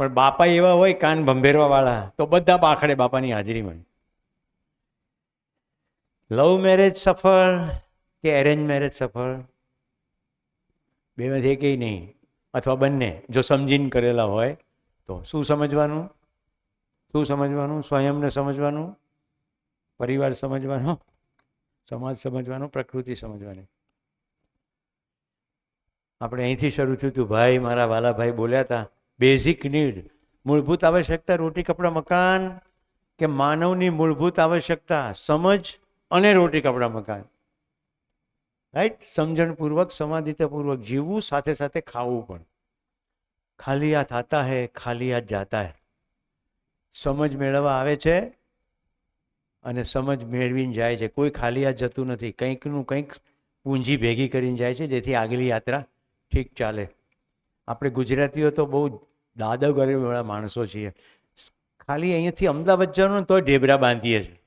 પણ બાપા એવા હોય કાન ભંભેરવા વાળા તો બધા બાખડે બાપાની હાજરીમાં. લવ મેરેજ સફળ કે એરેન્જ મેરેજ સફળ? બેમાંથી એકેય નહીં, અથવા બંને જો સમજીને કરેલા હોય તો. શું સમજવાનું? શું સમજવાનું? સ્વયંને સમજવાનું, પરિવાર સમજવાનો, સમાજ સમજવાનો, પ્રકૃતિ સમજવાની. આપણે અહીંથી શરૂ થયું હતું. ભાઈ, મારા વાલા ભાઈ બોલ્યા હતા, બેઝિક નીડ, મૂળભૂત આવશ્યકતા રોટી કપડાં મકાન, કે માનવની મૂળભૂત આવશ્યકતા સમજ અને રોટી કપડાં મકાન. રાઈટ? સમજણપૂર્વક, સમાધિતાપૂર્વક જીવવું, સાથે સાથે ખાવું પણ. ખાલી હાથ આતા હૈ, ખાલી હાથ જાતા હૈ. સમજ મેળવવા આવે છે અને સમજ મેળવીને જાય છે. કોઈ ખાલી હાથ જતું નથી, કંઈકનું કંઈક પૂંજી ભેગી કરીને જાય છે, જેથી આગલી યાત્રા ઠીક ચાલે. આપણે ગુજરાતીઓ તો બહુ દાદા ગરીબવાળા માણસો છીએ. ખાલી અહીંયાથી અમદાવાદ જવાનું ને તોય ઢેબરા બાંધીએ છીએ.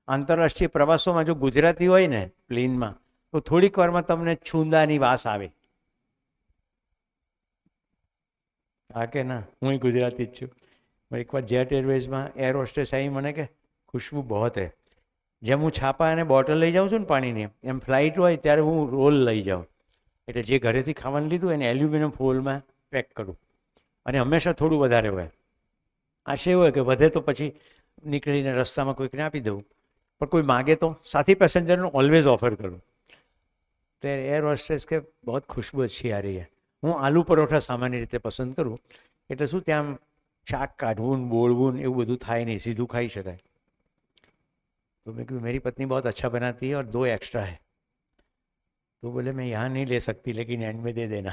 આંતરરાષ્ટ્રીય પ્રવાસોમાં જો ગુજરાતી હોય ને પ્લેનમાં, તો થોડીક વારમાં તમને છૂંદાની વાસ આવે. હા કે ના? હું ગુજરાતી જ છું. એકવાર જેટ એરવેઝમાં એર હોસ્ટેસ આવી મને કે ખુશ્બુ બહોત હે. જેમ હું છાપા અને બોટલ લઈ જાઉં છું ને પાણીની, એમ ફ્લાઇટ હોય ત્યારે હું રોલ લઈ જાઉં. એટલે જે ઘરેથી ખાવાનું લીધું એને એલ્યુમિનિયમ ફોઇલમાં પેક કરું, અને હંમેશા થોડું વધારે હોય. આશય હોય કે વધે તો પછી નીકળીને રસ્તામાં કોઈકને આપી દઉં, પણ કોઈ માગે તો સાથી પેસેન્જરનું ઓલવેઝ ઓફર કરું. તો એર હોસ્ટેસ કે બહુ ખુશ્બુ અચ્છી આ રહી હૈ. હું આલુ પરોઠા સામાન્ય રીતે પસંદ કરું, એટલે શું ત્યાં શાક કાઢવું ને બોળવું ને એવું બધું થાય નહીં, સીધું ખાઈ શકાય. તો મેં કીધું मेरी पत्नी बहुत अच्छा बनाती है और 2 एक्स्ट्रा है. तो बोले मैं यहाँ नहीं ले सकती लेकिन एंड में दे देना.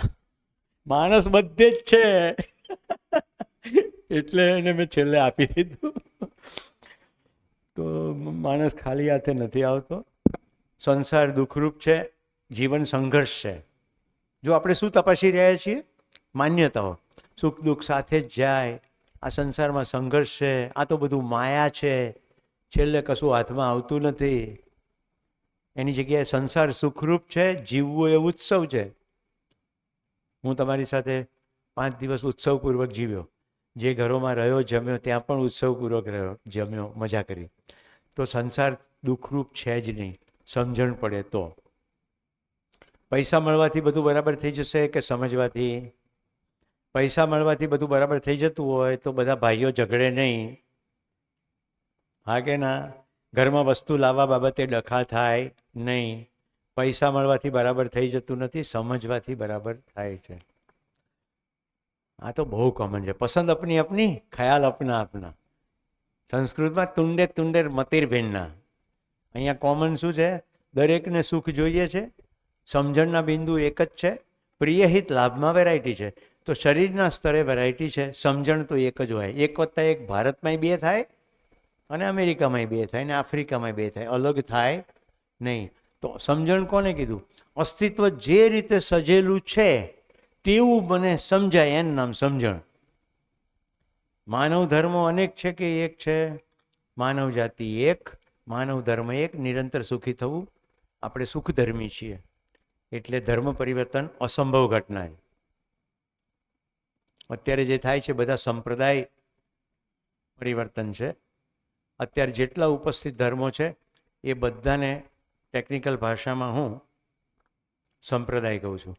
માણસ બધે જ છે એટલે એને મેં છેલ્લે આપી દીધું. તો માણસ ખાલી હાથે નથી આવતો. સંસાર દુઃખરૂપ છે, જીવન સંઘર્ષ છે. જો આપણે શું તપાસી રહ્યા છીએ? માન્યતાઓ. સુખ દુઃખ સાથે જ જાય. આ સંસારમાં સંઘર્ષ છે, આ તો બધું માયા છે, છેલ્લે કશું હાથમાં આવતું નથી. એની જગ્યાએ સંસાર સુખરૂપ છે, જીવવું એ ઉત્સવ છે. હું તમારી સાથે 5 દિવસ ઉત્સવપૂર્વક જીવ્યો. જે ઘરોમાં રહ્યો, જમ્યો, ત્યાં પણ ઉત્સવપૂર્વક રહ્યો, જમ્યો, મજા કરી. તો સંસાર દુઃખરૂપ છે જ નહીં, સમજણ પડે તો. પૈસા મળવાથી બધું બરાબર થઈ જશે કે સમજવાથી? પૈસા મળવાથી બધું બરાબર થઈ જતું હોય તો બધા ભાઈઓ ઝઘડે નહીં. હા કે ના? ઘરમાં વસ્તુ લાવવા બાબતે ડખા થાય નહીં. પૈસા મળવાથી બરાબર થઈ જતું નથી, સમજવાથી બરાબર થાય છે. આ તો બહુ કોમન છે. પસંદ અપની અપની, ખ્યાલ અપના અપના. સંસ્કૃતમાં તુંડે તુંડે મતિર ભિન્ના. અહીંયા કોમન શું છે? દરેકને સુખ જોઈએ છે, સમજણના બિંદુ એક જ છે, પ્રિય હિત લાભમાં વેરાયટી છે. તો શરીરના સ્તરે વેરાયટી છે, સમજણ તો એક જ હોય. 1+1 ભારતમાંય 2 થાય અને અમેરિકામાંય 2 થાય ને આફ્રિકામાંય 2 થાય, અલગ થાય નહીં. તો સમજણ કોને કીધું? અસ્તિત્વ જે રીતે સજેલું છે તેવું મને સમજાય એનું નામ સમજણ. માનવ ધર્મો અનેક છે કે એક છે? માનવ જાતિ એક, માનવ ધર્મ એક, નિરંતર સુખી થવું. આપણે સુખધર્મી છીએ એટલે ધર્મ પરિવર્તન અસંભવ ઘટના છે. અત્યારે જે થાય છે બધા સંપ્રદાય પરિવર્તન છે. અત્યારે જેટલા ઉપસ્થિત ધર્મો છે એ બધાને ટેકનિકલ ભાષામાં હું સંપ્રદાય કહું છું.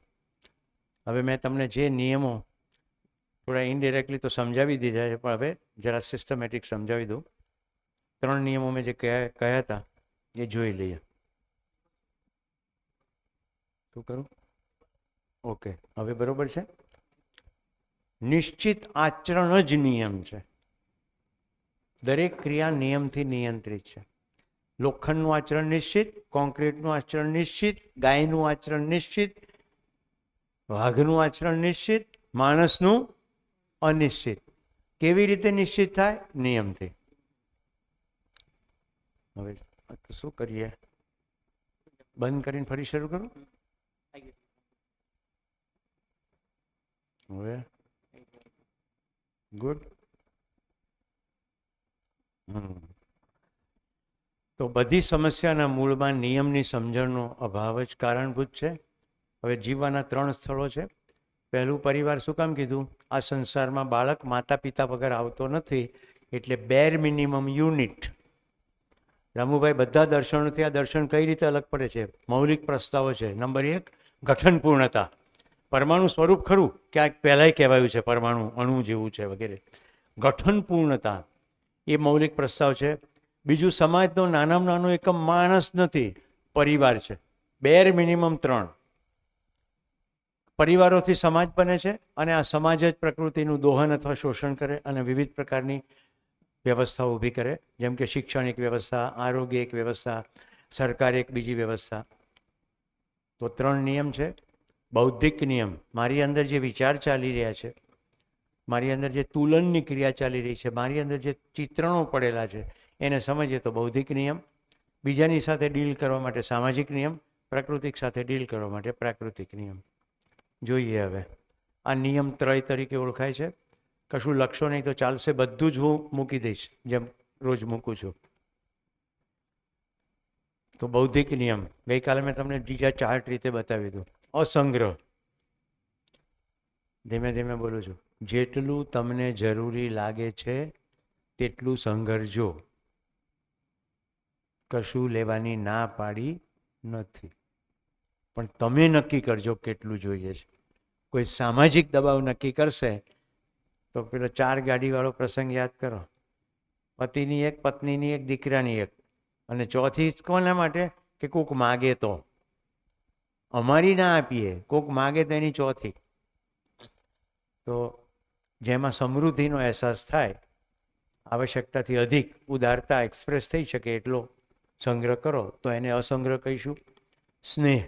હવે મેં તમને જે નિયમો થોડા ઇનડિરેક્ટલી તો સમજાવી દીધા છે, પણ હવે જરા સિસ્ટમેટિક સમજાવી દઉં. 3 નિયમો મેં જે કહ્યા હતા એ જોઈ લઈએ. શું કરું? ઓકે, હવે બરોબર છે. નિશ્ચિત આચરણ જ નિયમ છે. દરેક ક્રિયા નિયમથી નિયંત્રિત છે. લોખંડનું આચરણ નિશ્ચિત, કોન્ક્રીટનું આચરણ નિશ્ચિત, ગાયનું આચરણ નિશ્ચિત, વાઘનું આચરણ નિશ્ચિત, માણસનું અનિશ્ચિત. કેવી રીતે નિશ્ચિત થાય? નિયમથી. હવે શું કરીએ? બંધ કરીને ફરી શરૂ કરું? હવે ગુડ. તો બધી સમસ્યાના મૂળમાં નિયમની સમજણનો અભાવ જ કારણભૂત છે. હવે જીવવાના 3 સ્થળો છે. પહેલું, પરિવાર. શું કામ કીધું? આ સંસારમાં બાળક માતા પિતા વગર આવતો નથી, એટલે બેર મિનિમમ યુનિટ. રામુભાઈ, બધા દર્શનોથી આ દર્શન કઈ રીતે અલગ પડે છે? મૌલિક પ્રસ્તાવો છે. નંબર 1, ગઠન પૂર્ણતા. પરમાણુ સ્વરૂપ ખરું, ક્યાંક પહેલાંય કહેવાયું છે પરમાણુ અણુ જેવું છે વગેરે. ગઠન પૂર્ણતા એ મૌલિક પ્રસ્તાવ છે. બીજું, સમાજનો નાનામાં નાનો એકમ માણસ નથી, પરિવાર છે. બેર મિનિમમ 3 પરિવારોથી સમાજ બને છે, અને આ સમાજ જ પ્રકૃતિનું દોહન અથવા શોષણ કરે અને વિવિધ પ્રકારની વ્યવસ્થા ઊભી કરે, જેમ કે શિક્ષણિક વ્યવસ્થા, આરોગ્ય એક વ્યવસ્થા, સરકાર એક બીજી વ્યવસ્થા. તો 3 નિયમ છે. બૌદ્ધિક નિયમ, મારી અંદર જે વિચાર ચાલી રહ્યા છે, મારી અંદર જે તુલનની ક્રિયા ચાલી રહી છે, મારી અંદર જે ચિત્રણો પડેલા છે, એને સમજીએ તો બૌદ્ધિક નિયમ. બીજાની સાથે ડીલ કરવા માટે સામાજિક નિયમ, પ્રાકૃતિક સાથે ડીલ કરવા માટે પ્રાકૃતિક નિયમ. જોઈએ હવે આ નિયમ ત્રય તરીકે ઓળખાય છે. કશું લખશો નહીં તો ચાલશે, બધું જ હું મૂકી દઈશ જેમ રોજ મૂકું છું. તો બૌદ્ધિક નિયમ ગઈકાલે મેં તમને બીજા 4 રીતે બતાવી દીધું. અસંગ્રહ, ધીમે ધીમે બોલું છું. જેટલું તમને જરૂરી લાગે છે તેટલું સંઘર્ષો. કશું લેવાની ના પાડી નથી, પણ તમે નક્કી કરજો કેટલું જોઈએ છે. કોઈ સામાજિક દબાવ નક્કી કરશે તો પેલો 4 ગાડીવાળો પ્રસંગ યાદ કરો. પતિની એક, પત્નીની એક, દીકરાની એક, અને ચોથી કોના માટે? કે કોક માગે તો. અમારી ના આપીએ, કોક માગે તો એની ચોથી. તો જેમાં સમૃદ્ધિનો અહેસાસ થાય, આવશ્યકતાથી અધિક ઉદારતા એક્સપ્રેસ થઈ શકે એટલો સંગ્રહ કરો તો એને અસંગ્રહ કહીશું. સ્નેહ,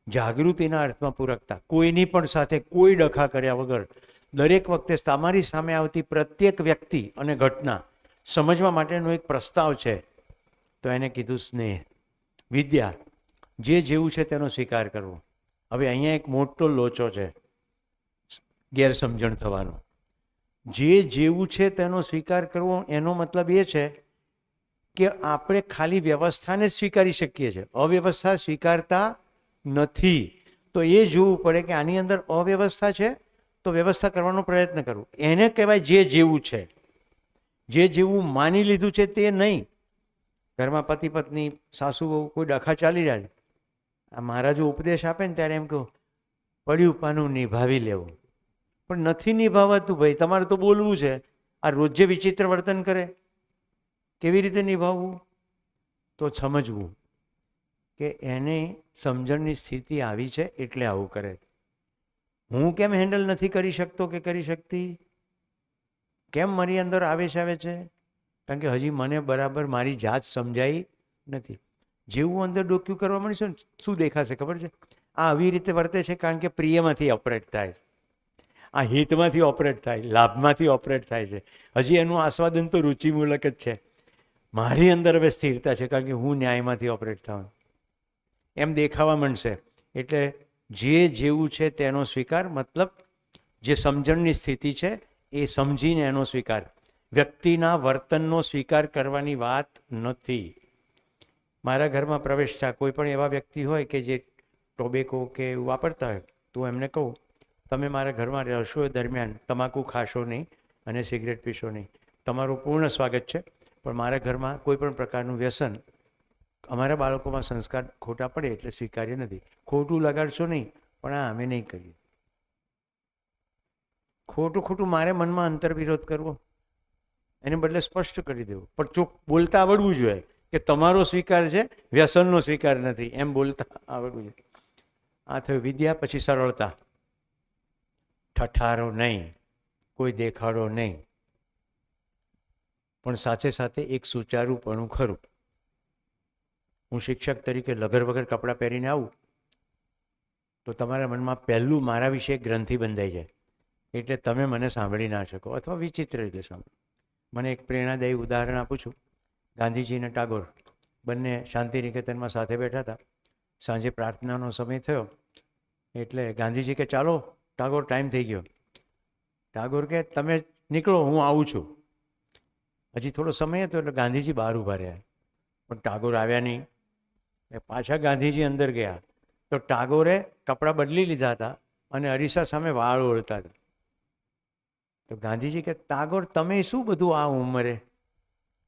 જાગૃતિના અર્થમાં પૂરકતા. કોઈની પણ સાથે કોઈ ડખા કર્યા વગર દરેક વખતે તમારી સામે આવતી પ્રત્યેક વ્યક્તિ અને ઘટના સમજવા માટેનો એક પ્રસ્તાવ છે, તો એને કીધું સ્નેહ. વિદ્યા, જે જેવું છે તેનો સ્વીકાર કરવો. હવે અહીંયા એક મોટો લોચો છે ગેરસમજણ થવાનો. જે જેવું છે તેનો સ્વીકાર કરવો એનો મતલબ એ છે કે આપણે ખાલી વ્યવસ્થાને જ સ્વીકારી શકીએ છીએ, અવ્યવસ્થા સ્વીકારતા નથી. તો એ જોવું પડે કે આની અંદર અવ્યવસ્થા છે તો વ્યવસ્થા કરવાનો પ્રયત્ન કરવો. એને કહેવાય જે જેવું છે. જે જેવું માની લીધું છે તે નહીં. ઘરમાં પતિ પત્ની, સાસુ બહુ કોઈ ડખા ચાલી રહ્યા છે, આ મારા જો ઉપદેશ આપે ને ત્યારે એમ કહું પડ્યું પાનું નિભાવી લેવું. પણ નથી નિભાવાતું ભાઈ, તમારે તો બોલવું છે. આ રોજ જે વિચિત્ર વર્તન કરે, કેવી રીતે નિભાવવું? તો સમજવું કે એને સમજણની સ્થિતિ આવી છે એટલે આવું કરે. હું કેમ હેન્ડલ નથી કરી શકતો કે કરી શકતી? કેમ મારી અંદર આવેશ આવે છે? કારણ કે હજી મને બરાબર મારી જાત સમજાઈ નથી. જેવું અંદર ડોક્યું કરવા માંડીશું ને શું દેખાશે ખબર છે? આ આવી રીતે વર્તે છે કારણ કે પ્રિયમાંથી ઓપરેટ થાય, આ હિતમાંથી ઓપરેટ થાય, લાભમાંથી ઓપરેટ થાય છે. હજી એનું આસ્વાદન તો રુચિમૂલક જ છે. મારી અંદર હવે સ્થિરતા છે કારણ કે હું ન્યાયમાંથી ઓપરેટ થાઉં એમ દેખાવા માંડશે. એટલે જે જેવું છે તેનો સ્વીકાર, મતલબ જે સમજણની સ્થિતિ છે એ સમજીને એનો સ્વીકાર. વ્યક્તિના વર્તનનો સ્વીકાર કરવાની વાત નથી. મારા ઘરમાં પ્રવેશતા કોઈ પણ એવા વ્યક્તિ હોય કે જે ટોબેકો કે એવું વાપરતા હોય, તો એમને કહું તમે મારા ઘરમાં રહેશો એ દરમિયાન તમાકુ ખાશો નહીં અને સિગરેટ પીશો નહીં. તમારું પૂર્ણ સ્વાગત છે, પણ મારા ઘરમાં કોઈ પણ પ્રકારનું વ્યસન, અમારા બાળકોમાં સંસ્કાર ખોટા પડે એટલે સ્વીકાર્ય નથી. ખોટું લગાડશો નહીં, પણ આ અમે નહીં કરીએ. ખોટું મારે મનમાં અંતર્વિરોધ કરવો, એને બદલે સ્પષ્ટ કરી દેવું, પણ ચોક બોલતા આવડવું જોઈએ કે તમારો સ્વીકાર છે, વ્યસનનો સ્વીકાર નથી, એમ બોલતા આવડવું જોઈએ. આ થયું વિદ્યા. પછી સરળતા. ઠઠારો નહીં, કોઈ દેખાડો નહીં, પણ સાથે સાથે એક સુચારુપણું ખરું. હું શિક્ષક તરીકે લગર વગર કપડાં પહેરીને આવું તો તમારા મનમાં પહેલું મારા વિશે એક ગ્રંથિ બંધાઈ જાય, એટલે તમે મને સાંભળી ના શકો અથવા વિચિત્ર રીતે સાંભળો. મને એક પ્રેરણાદાયી ઉદાહરણ આપું છું. ગાંધીજી અને ટાગોર બંને શાંતિનિકેતનમાં સાથે બેઠા હતા. સાંજે પ્રાર્થનાનો સમય થયો એટલે ગાંધીજી કે ચાલો ટાગોર, ટાઈમ થઈ ગયો. ટાગોર કે તમે નીકળો, હું આવું છું. હજી થોડો સમય હતો એટલે ગાંધીજી બહાર ઊભા રહ્યા, પણ ટાગોર આવ્યા નહીં. પાછા ગાંધીજી અંદર ગયા તો ટાગોરે કપડાં બદલી લીધા હતા અને અરીસા સામે વાળ ઓળતા હતા. તો ગાંધીજી કે ટાગોર તમે શું બધું આ ઉંમરે?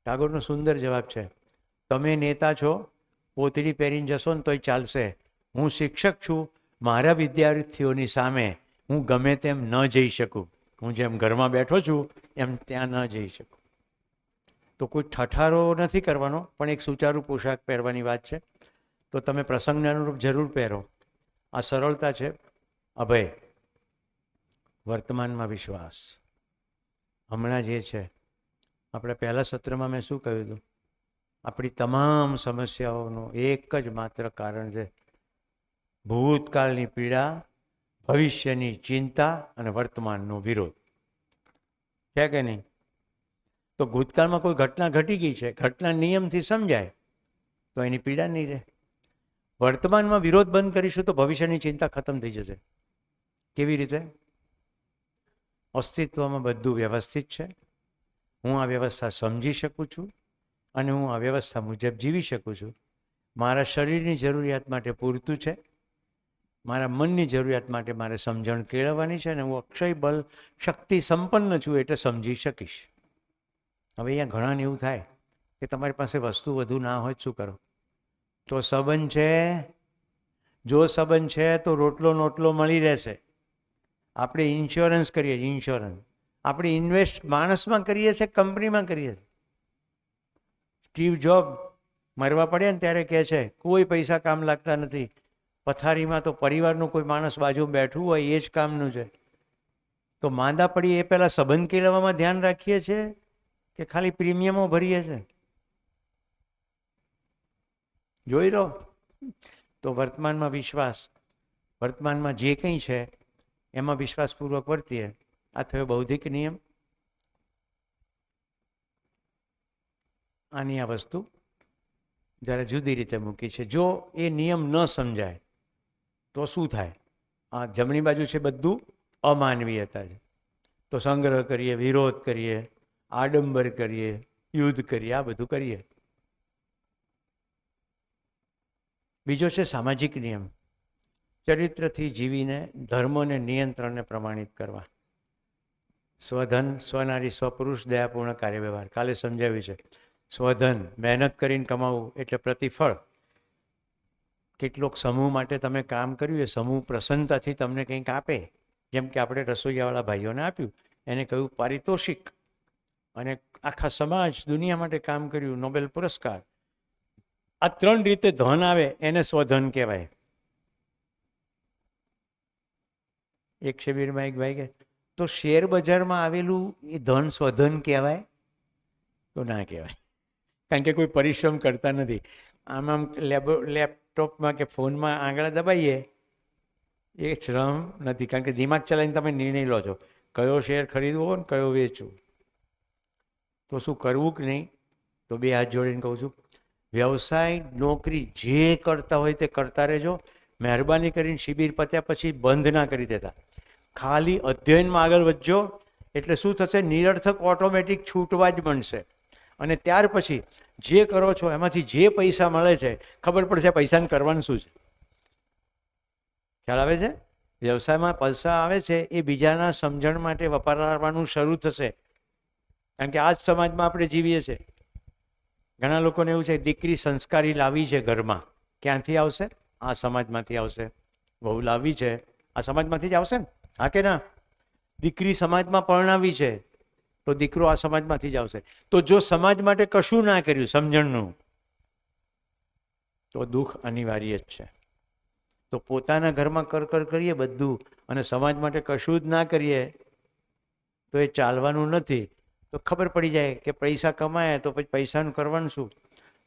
ટાગોરનો સુંદર જવાબ છે, તમે નેતા છો, પોતડી પહેરીને જશો ને તોય ચાલશે. હું શિક્ષક છું, મારા વિદ્યાર્થીઓની સામે હું ગમે તેમ ન જઈ શકું. હું જેમ ઘરમાં બેઠો છું એમ ત્યાં ન જઈ શકું. તો કોઈ ઠઠારો નથી કરવાનો, પણ એક સુચારુ પોશાક પહેરવાની વાત છે. તો તમે પ્રસંગને અનુરૂપ જરૂર પહેરો. આ સરળતા છે. અભય. વર્તમાનમાં વિશ્વાસ. હમણાં જે છે, આપણે પહેલા સત્રમાં મેં શું કહ્યું હતું? આપણી તમામ સમસ્યાઓનું એક જ માત્ર કારણ છે, ભૂતકાળની પીડા, ભવિષ્યની ચિંતા અને વર્તમાનનો વિરોધ. છે કે નહીં? તો ભૂતકાળમાં કોઈ ઘટના ઘટી ગઈ છે, ઘટના નિયમથી સમજાય તો એની પીડા નહીં રહે. વર્તમાનમાં વિરોધ બંધ કરીશું તો ભવિષ્યની ચિંતા ખતમ થઈ જશે. કેવી રીતે? અસ્તિત્વમાં બધું વ્યવસ્થિત છે, હું આ વ્યવસ્થા સમજી શકું છું અને હું આ વ્યવસ્થા મુજબ જીવી શકું છું. મારા શરીરની જરૂરિયાત માટે પૂરતું છે, મારા મનની જરૂરિયાત માટે મારે સમજણ કેળવવાની છે અને હું અક્ષય બલ શક્તિ સંપન્ન છું એટલે સમજી શકીશ. હવે અહીંયા ઘણાને એવું થાય કે તમારી પાસે વસ્તુ વધુ ના હોય શું કરો? તો સંબંધ છે, જો સંબંધ છે તો રોટલો નોટલો મળી રહેશે. આપણે ઇન્સ્યોરન્સ કરીએ, ઇન્સ્યોરન્સ આપણે ઇન્વેસ્ટ માણસમાં કરીએ છીએ, કંપનીમાં કરીએ છીએ. સ્ટીવ જોબ મરવા પડ્યા ને ત્યારે કહે છે કોઈ પૈસા કામ લાગતા નથી, પથારીમાં તો પરિવારનું કોઈ માણસ બાજુ બેઠું હોય એ જ કામનું છે. તો માંદા પડીએ એ પહેલાં સંબંધ કેળવવામાં ધ્યાન રાખીએ છીએ કે ખાલી પ્રીમિયમો ભરીએ છીએ? જોઈ લો. તો વર્તમાનમાં વિશ્વાસ, વર્તમાનમાં જે કંઈ છે એમાં વિશ્વાસપૂર્વક વર્તીએ. આ થયો બૌદ્ધિક નિયમ. આની આ વસ્તુ જ્યારે જુદી રીતે મૂકી છે. જો એ નિયમ ન સમજાય તો શું થાય? આ જમણી બાજુ છે બધું અમાનવીયતા છે. તો સંગ્રહ કરીએ, વિરોધ કરીએ, આડંબર કરીએ, યુદ્ધ કરીએ, આ બધું કરીએ. બીજો છે સામાજિક નિયમ. ચરિત્રથી જીવીને ધર્મને નિયંત્રણને પ્રમાણિત કરવા. સ્વધન, સ્વનારી, સ્વપુરુષ, દયાપૂર્ણ કાર્યવ્યવહાર. કાલે સમજાવ્યું છે. સ્વધન મહેનત કરીને કમાવું એટલે પ્રતિફળ. કેટલોક સમૂહ માટે તમે કામ કર્યું, એ સમૂહ પ્રસન્નતાથી તમને કંઈક આપે. જેમ કે આપણે રસોઈયાવાળા ભાઈઓને આપ્યું, એને કહ્યું પારિતોષિક. અને આખા સમાજ દુનિયા માટે કામ કર્યું, નોબેલ પુરસ્કાર. આ ત્રણ રીતે ધન આવે એને સ્વધન કહેવાય. એક શિબિરમાં એક ભાઈ કે તો શેર બજારમાં આવેલું એ ધન સ્વધન કહેવાય? તો ના કહેવાય, કારણ કે કોઈ પરિશ્રમ કરતા નથી. આમ લેપટોપમાં કે ફોનમાં આંગળા દબાઈએ એ શ્રમ નથી, કારણ કે દિમાગ ચલાવીને તમે નિર્ણય લો છો કયો શેર ખરીદવો ને કયો વેચવું. તો શું કરવું કે નહીં? તો બે હાથ જોડીને કહું છું, વ્યવસાય, નોકરી જે કરતા હોય તે કરતા રહેજો. મહેરબાની કરીને શિબિર પત્યા પછી બંધ ના કરી દેતા. ખાલી અધ્યયનમાં આગળ વધજો એટલે શું થશે, નિરર્થક ઓટોમેટિક છૂટવા જ બનશે. અને ત્યાર પછી જે કરો છો એમાંથી જે પૈસા મળે છે ખબર પડશે પૈસાને કરવાનું શું છે. ખ્યાલ આવે છે? વ્યવસાયમાં પૈસા આવે છે એ બીજાના સમજણ માટે વપરાવાનું શરૂ થશે. કારણ કે આ જ સમાજમાં આપણે જીવીએ છીએ. ઘણા લોકોને એવું છે દીકરી સંસ્કારી લાવી છે ઘરમાં, ક્યાંથી આવશે? આ સમાજમાંથી આવશે. બહુ લાવી છે આ સમાજમાંથી જ આવશે ને, હા કે ના? દીકરી સમાજમાં પરણાવી છે તો દીકરો આ સમાજમાંથી જ આવશે. તો જો સમાજ માટે કશું ના કર્યું સમજણનું તો દુઃખ અનિવાર્ય જ છે. તો પોતાના ઘરમાં કર કરીએ બધું અને સમાજ માટે કશું જ ના કરીએ તો એ ચાલવાનું નથી. તો ખબર પડી જાય કે પૈસા કમાય તો પછી પૈસાનું કરવાનું શું?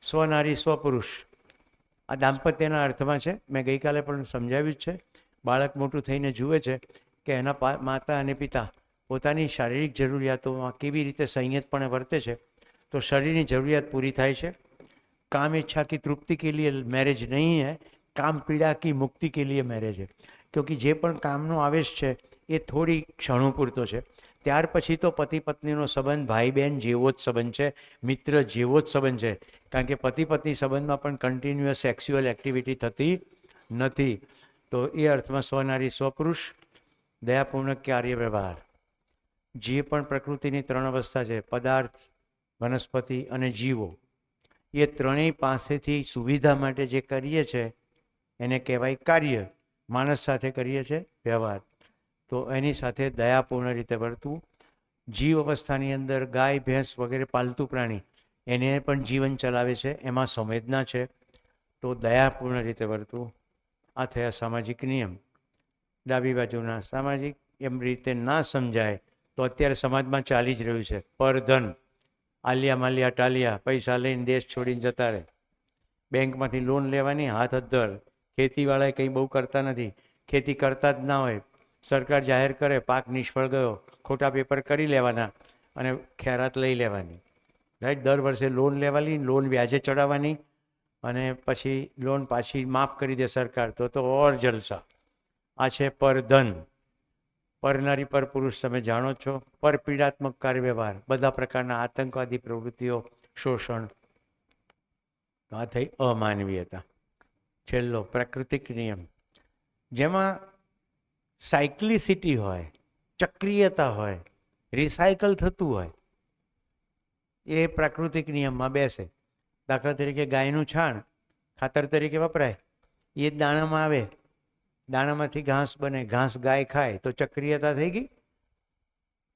સ્વનારી સ્વપુરુષ આ દાંપત્યના અર્થમાં છે. મેં ગઈકાલે પણ સમજાવ્યું જ છે. બાળક મોટું થઈને જુએ છે કે એના માતા અને પિતા પોતાની શારીરિક જરૂરિયાતોમાં કેવી રીતે સંયતપણે વર્તે છે. તો શરીરની જરૂરિયાત પૂરી થાય છે. काम इच्छा की तृप्ति के लिए मैरिज नहीं है, काम पीड़ा की मुक्ति के लिए मैरिज है. क्योंकि જે પણ કામનો આવેશ છે એ થોડી ક્ષણો પૂરતો છે. ત્યાર પછી તો પતિ પત્નીનો સંબંધ ભાઈ બહેન જેવો જ સંબંધ છે, મિત્ર જેવો જ સંબંધ છે. કારણ કે પતિ પત્ની સંબંધમાં પણ કન્ટિન્યુઅસ સેક્સ્યુઅલ એક્ટિવિટી થતી નથી. તો એ અર્થમાં સ્વનારી સ્વપુરુષ, દયાપૂર્ણક કાર્ય વ્યવહાર. જે પણ પ્રકૃતિની ત્રણ અવસ્થા છે, પદાર્થ, વનસ્પતિ અને જીવો, એ ત્રણેય પાસેથી સુવિધા માટે જે કરીએ છે એને કહેવાય કાર્ય. માણસ સાથે કરીએ છીએ વ્યવહાર. તો એની સાથે દયાપૂર્ણ રીતે વર્તવું. જીવ અવસ્થાની અંદર ગાય ભેંસ વગેરે પાલતુ પ્રાણી એને પણ જીવન ચલાવે છે, એમાં સંવેદના છે, તો દયાપૂર્ણ રીતે વર્તવું. આ થયા સામાજિક નિયમ. ડાબી બાજુના સામાજિક એમ રીતે ના સમજાય તો અત્યારે સમાજમાં ચાલી જ રહ્યું છે પરધન. આલિયા માલિયા ટાલિયા, પૈસા લઈને દેશ છોડીને જતા રહે. બેંકમાંથી લોન લેવાની હાથ અદ્ધર. ખેતીવાળાએ કંઈ બહુ કરતા નથી, ખેતી કરતા જ ના હોય. સરકાર જાહેર કરે પાક નિષ્ફળ ગયો, ખોટા પેપર કરી લેવાના અને ખેરાત લઈ લેવાની. રાઈટ? દર વર્ષે લોન લેવાની, લોન વ્યાજે ચડાવવાની અને પછી લોન પાછી માફ કરી દે સરકાર તો ઓર જલસા. આ છે પરધન. પરનારી પર પુરુષ તમે જાણો છો. પર પીડાત્મક કાર્ય વ્યવહાર, બધા પ્રકારના આતંકવાદી પ્રવૃત્તિઓ, શોષણ. આ થઈ અમાનવીયતા. છેલ્લો પ્રાકૃતિક નિયમ, જેમાં સાયક્લિસિટી હોય, ચક્રિયતા હોય, રિસાયકલ થતું હોય, એ પ્રાકૃતિક નિયમમાં બેસે. દાખલા તરીકે ગાયનું છાણ ખાતર તરીકે વપરાય, એ જ દાણામાં આવે, દાણામાંથી ઘાસ બને, ઘાસ ગાય ખાય, તો ચક્રિયતા થઈ ગઈ.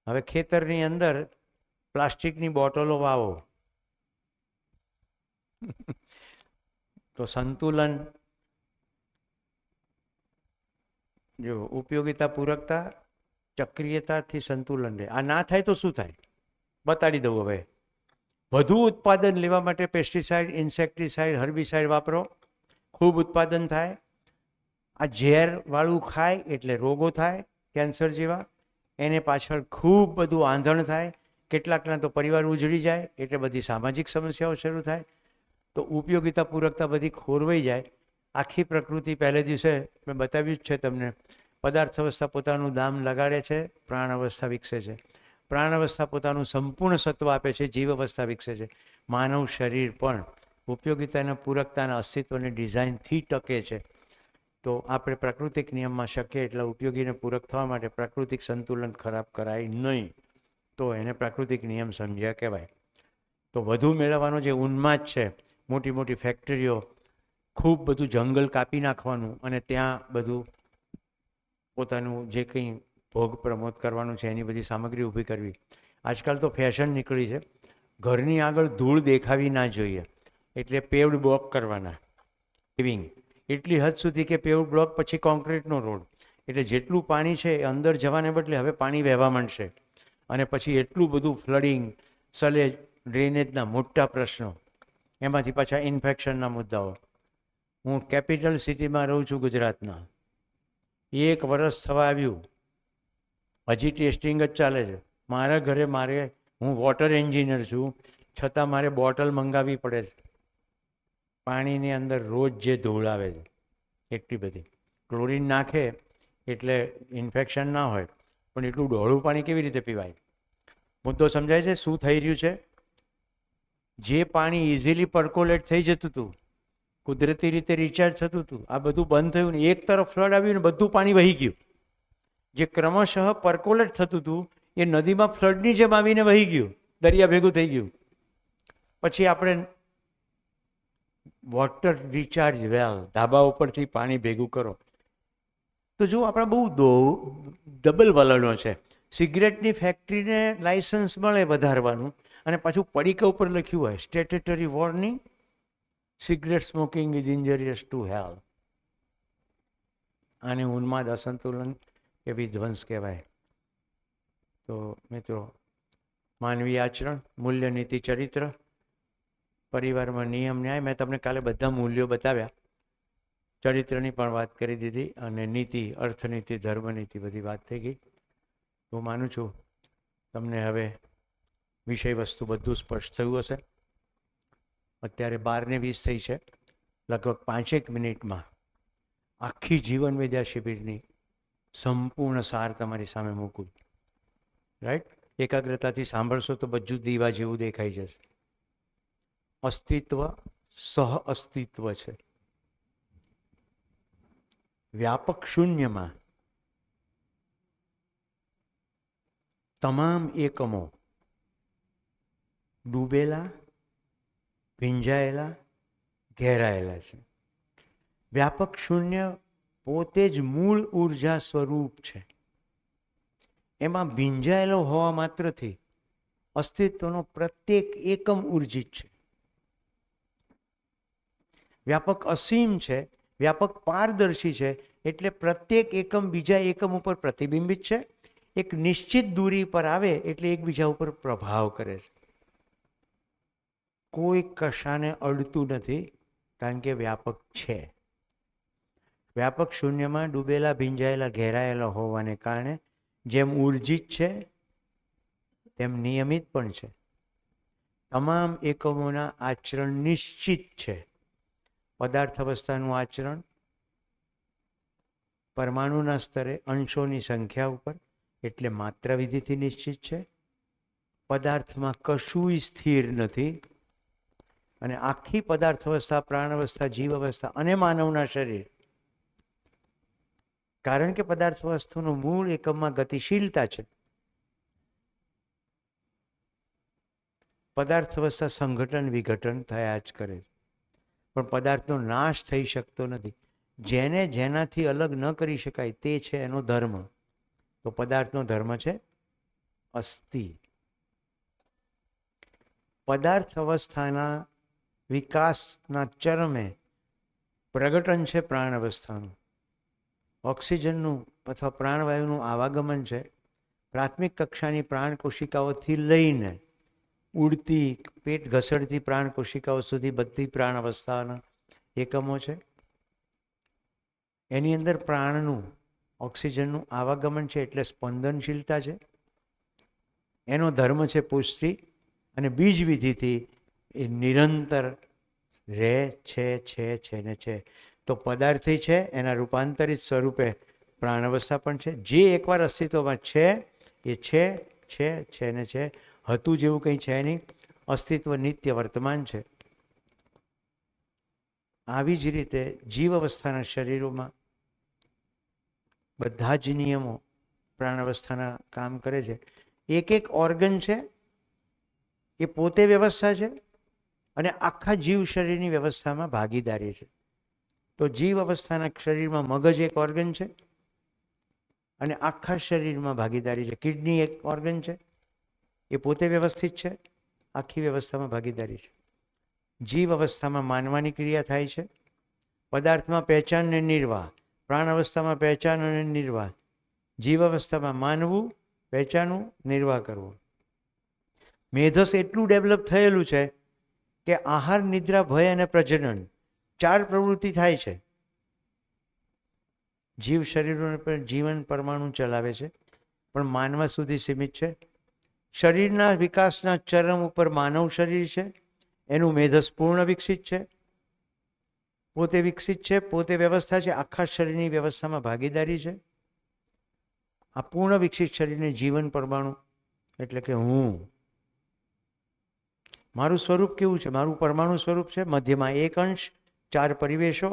હવે ખેતરની અંદર પ્લાસ્ટિકની બોટલો વાવો તો સંતુલન. જો ઉપયોગિતા પૂરકતા ચક્રિયતાથી સંતુલન રહે. આ ના થાય તો શું થાય બતાડી દઉં. હવે વધુ ઉત્પાદન લેવા માટે પેસ્ટિસાઇડ, ઇન્સેક્ટિસાઇડ, હર્બિસાઇડ વાપરો, ખૂબ ઉત્પાદન થાય. આ ઝેરવાળું ખાય એટલે રોગો થાય, કેન્સર જેવા. એને પાછળ ખૂબ બધું આંધણ થાય, કેટલાકના તો પરિવાર ઉજળી જાય, એટલે બધી સામાજિક સમસ્યાઓ શરૂ થાય. તો ઉપયોગિતા પૂરકતા બધી ખોરવાઈ જાય. આખી પ્રકૃતિ પહેલે દિવસે મેં બતાવ્યું જ છે તમને. પદાર્થ અવસ્થા પોતાનું દામ લગાડે છે, પ્રાણ અવસ્થા વિકસે છે. પ્રાણ અવસ્થા પોતાનું સંપૂર્ણ સત્વ આપે છે, જીવ અવસ્થા વિકસે છે. માનવ શરીર પણ ઉપયોગિતાના પૂરકતાના અસ્તિત્વની ડિઝાઇનથી ટકે છે. તો આપણે પ્રાકૃતિક નિયમમાં શક્ય એટલા ઉપયોગીને પૂરક થવા માટે પ્રાકૃતિક સંતુલન ખરાબ કરાય નહીં. તો એને પ્રાકૃતિક નિયમ સમજ્યા કહેવાય. તો વધુ મેળવવાનો જે ઉન્માદ છે, મોટી મોટી ફેક્ટરીઓ, ખૂબ બધું જંગલ કાપી નાખવાનું અને ત્યાં બધું પોતાનું જે કંઈ ભોગ પ્રમોદ કરવાનું છે એની બધી સામગ્રી ઊભી કરવી. આજકાલ તો ફેશન નીકળી છે, ઘરની આગળ ધૂળ દેખાવી ના જોઈએ એટલે પેવ્ડ બ્લોક કરવાના. પેવિંગ એટલી હદ સુધી કે પેવ્ડ બ્લોક પછી કોન્ક્રીટનો રોડ, એટલે જેટલું પાણી છે એ અંદર જવાને બદલે હવે પાણી વહેવા માંડશે. અને પછી એટલું બધું ફ્લડિંગ, સલેજ, ડ્રેનેજના મોટા પ્રશ્નો, એમાંથી પાછા ઇન્ફેક્શનના મુદ્દાઓ. હું કેપિટલ સિટીમાં રહું છું ગુજરાતના. 1 વર્ષ થવા આવ્યું, હજી ટેસ્ટિંગ જ ચાલે છે. મારા ઘરે હું વોટર એન્જિનિયર છું, છતાં મારે બોટલ મંગાવવી પડે છે. પાણીની અંદર રોજ જે ધૂળ આવે છે, એટલી બધી. ક્લોરીન નાખે એટલે ઇન્ફેક્શન ના હોય, પણ એટલું ડોળું પાણી કેવી રીતે પીવાય? મુદ્દો સમજાય છે શું થઈ રહ્યું છે? જે પાણી ઇઝીલી પર્કોલેટ થઈ જતું હતું, કુદરતી રીતે રિચાર્જ થતું હતું, આ બધું બંધ થયું ને એક તરફ ફ્લડ આવ્યું ને બધું પાણી વહી ગયું. જે ક્રમશઃ પર્કોલેટ થતું હતું એ નદીમાં ફ્લડની જેમ આવીને વહી ગયું, દરિયા ભેગું થઈ ગયું. પછી આપણે વોટર રિચાર્જ વેલ, ધાબા ઉપરથી પાણી ભેગું કરો. તો જો આપણા બહુ ડબલ વલણો છે. સિગરેટની ફેક્ટરીને લાયસન્સ મળે વધારવાનું, અને પાછું પડીકા ઉપર લખ્યું હોય statutory warning, cigarette smoking is injurious to health. આને ઉન્માદ, અસંતુલન કે વિધ્વંસ કહેવાય. તો મિત્રો, માનવીય આચરણ, મૂલ્ય, નીતિ, ચરિત્ર, પરિવારમાં નિયમ, ન્યાય, મેં તમને કાલે બધા મૂલ્યો બતાવ્યા. ચરિત્રની પણ વાત કરી દીધી, અને નીતિ, અર્થનીતિ, ધર્મનીતિ બધી વાત થઈ ગઈ. હું માનું છું તમને હવે વિષય વસ્તુ બધું સ્પષ્ટ થયું હશે. અત્યારે 12:20 થઈ છે. લગભગ 5 મિનિટમાં આખી જીવન વિદ્યા શિબિરની સંપૂર્ણ સાર તમારી સામે મૂકું. રાઈટ? એકાગ્રતાથી સાંભળશો તો બધું દીવા જેવું દેખાઈ જશે. અસ્તિત્વ સહ અસ્તિત્વ છે. વ્યાપક શૂન્યમાં તમામ એકમો ડૂબેલા, ભીંજાયેલા, ઘેરાયેલા છે. વ્યાપક શૂન્ય પોતે જ મૂળ ઉર્જા સ્વરૂપ છે. એમાં ભીંજાયેલો હોવા માત્રથી અસ્તિત્વનો પ્રત્યેક એકમ ઉર્જિત છે. વ્યાપક અસીમ છે, વ્યાપક પારદર્શી છે, એટલે પ્રત્યેક એકમ બીજા એકમ ઉપર પ્રતિબિંબિત છે. એક નિશ્ચિત દૂરી પર આવે એટલે એકબીજા ઉપર પ્રભાવ કરે છે. કોઈ કશાને અડતું નથી, કારણ કે વ્યાપક છે. વ્યાપક શૂન્યમાં ડૂબેલા, ભીંજાયેલા, ઘેરાયેલા હોવાને કારણે જેમ ઉર્જિત છે તેમ નિયમિત પણ છે. તમામ એકમોના આચરણ નિશ્ચિત છે. પદાર્થ અવસ્થાનું આચરણ પરમાણુના સ્તરે અંશોની સંખ્યા ઉપર, એટલે માત્ર વિધિથી નિશ્ચિત છે. પદાર્થમાં કશુંય સ્થિર નથી, અને આખી પદાર્થ અવસ્થા, પ્રાણ અવસ્થા, જીવ અવસ્થા અને માનવના શરીર, કારણ કે પદાર્થ વસ્તુનું મૂળ એકમમાં ગતિશીલતા છે. પદાર્થ અવસ્થા સંગઠન વિઘટન થયા જ કરે, પણ પદાર્થનો નાશ થઈ શકતો નથી. જેને જેનાથી અલગ ન કરી શકાય તે છે એનો ધર્મ. તો પદાર્થનો ધર્મ છે અસ્થિ. પદાર્થ અવસ્થાના વિકાસના ચરમે પ્રગટન છે પ્રાણ અવસ્થાનું. ઓક્સિજનનું અથવા પ્રાણવાયુનું આવાગમન છે. પ્રાથમિક કક્ષાની પ્રાણ કોશિકાઓથી લઈને ઉડતી, પેટ ઘસડતી પ્રાણ કોશિકાઓ સુધી બધી પ્રાણ અવસ્થાના એકમો છે. એની અંદર પ્રાણનું, ઓક્સિજનનું આવાગમન છે, એટલે સ્પંદનશીલતા છે. એનો ધર્મ છે પુષ્ટિ, અને બીજ વિધિથી એ નિરંતર રહે છે ને છે. તો પદાર્થી છે, એના રૂપાંતરિત સ્વરૂપે પ્રાણ અવસ્થા પણ છે. જે એકવાર અસ્તિત્વમાં છે એ છે ને છે. હતું જેવું કંઈ છે નહીં. અસ્તિત્વ નિત્ય વર્તમાન છે. આવી જ રીતે જીવ અવસ્થાના શરીરોમાં બધા જ નિયમો પ્રાણ અવસ્થાના કામ કરે છે. એક એક ઓર્ગન છે એ પોતે વ્યવસ્થા છે, અને આખા જીવ શરીરની વ્યવસ્થામાં ભાગીદારી છે. તો જીવ અવસ્થાના શરીરમાં મગજ એક ઓર્ગન છે, અને આખા શરીરમાં ભાગીદારી છે. કિડની એક ઓર્ગન છે, એ પોતે વ્યવસ્થિત છે, આખી વ્યવસ્થામાં ભાગીદારી છે. જીવ અવસ્થામાં માનવાની ક્રિયા થાય છે. પદાર્થમાં પહેચાન અને નિર્વાહ, પ્રાણ અવસ્થામાં પહેચાન અને નિર્વાહ. જીવ અવસ્થામાં માનવું, પહેચાનવું, નિર્વાહ કરવો. મેધસ એટલું ડેવલપ થયેલું છે કે આહાર, નિદ્રા, ભય અને પ્રજનન 4 પ્રવૃત્તિ થાય છે. જીવ શરીરોને પણ જીવન પરમાણુ ચલાવે છે, પણ માનવા સુધી સીમિત છે. શરીરના વિકાસના ચરમ ઉપર માનવ શરીર છે, એનું મેધસ પૂર્ણ વિકસિત છે. પોતે વિકસિત છે, પોતે વ્યવસ્થા છે, આખા શરીરની વ્યવસ્થામાં ભાગીદારી છે. આ પૂર્ણ વિકસિત શરીરને જીવન પરમાણુ એટલે કે હું. મારું સ્વરૂપ કેવું છે? મારું પરમાણુ સ્વરૂપ છે. મધ્યમાં 1 અંશ, 4 પરિવેશો,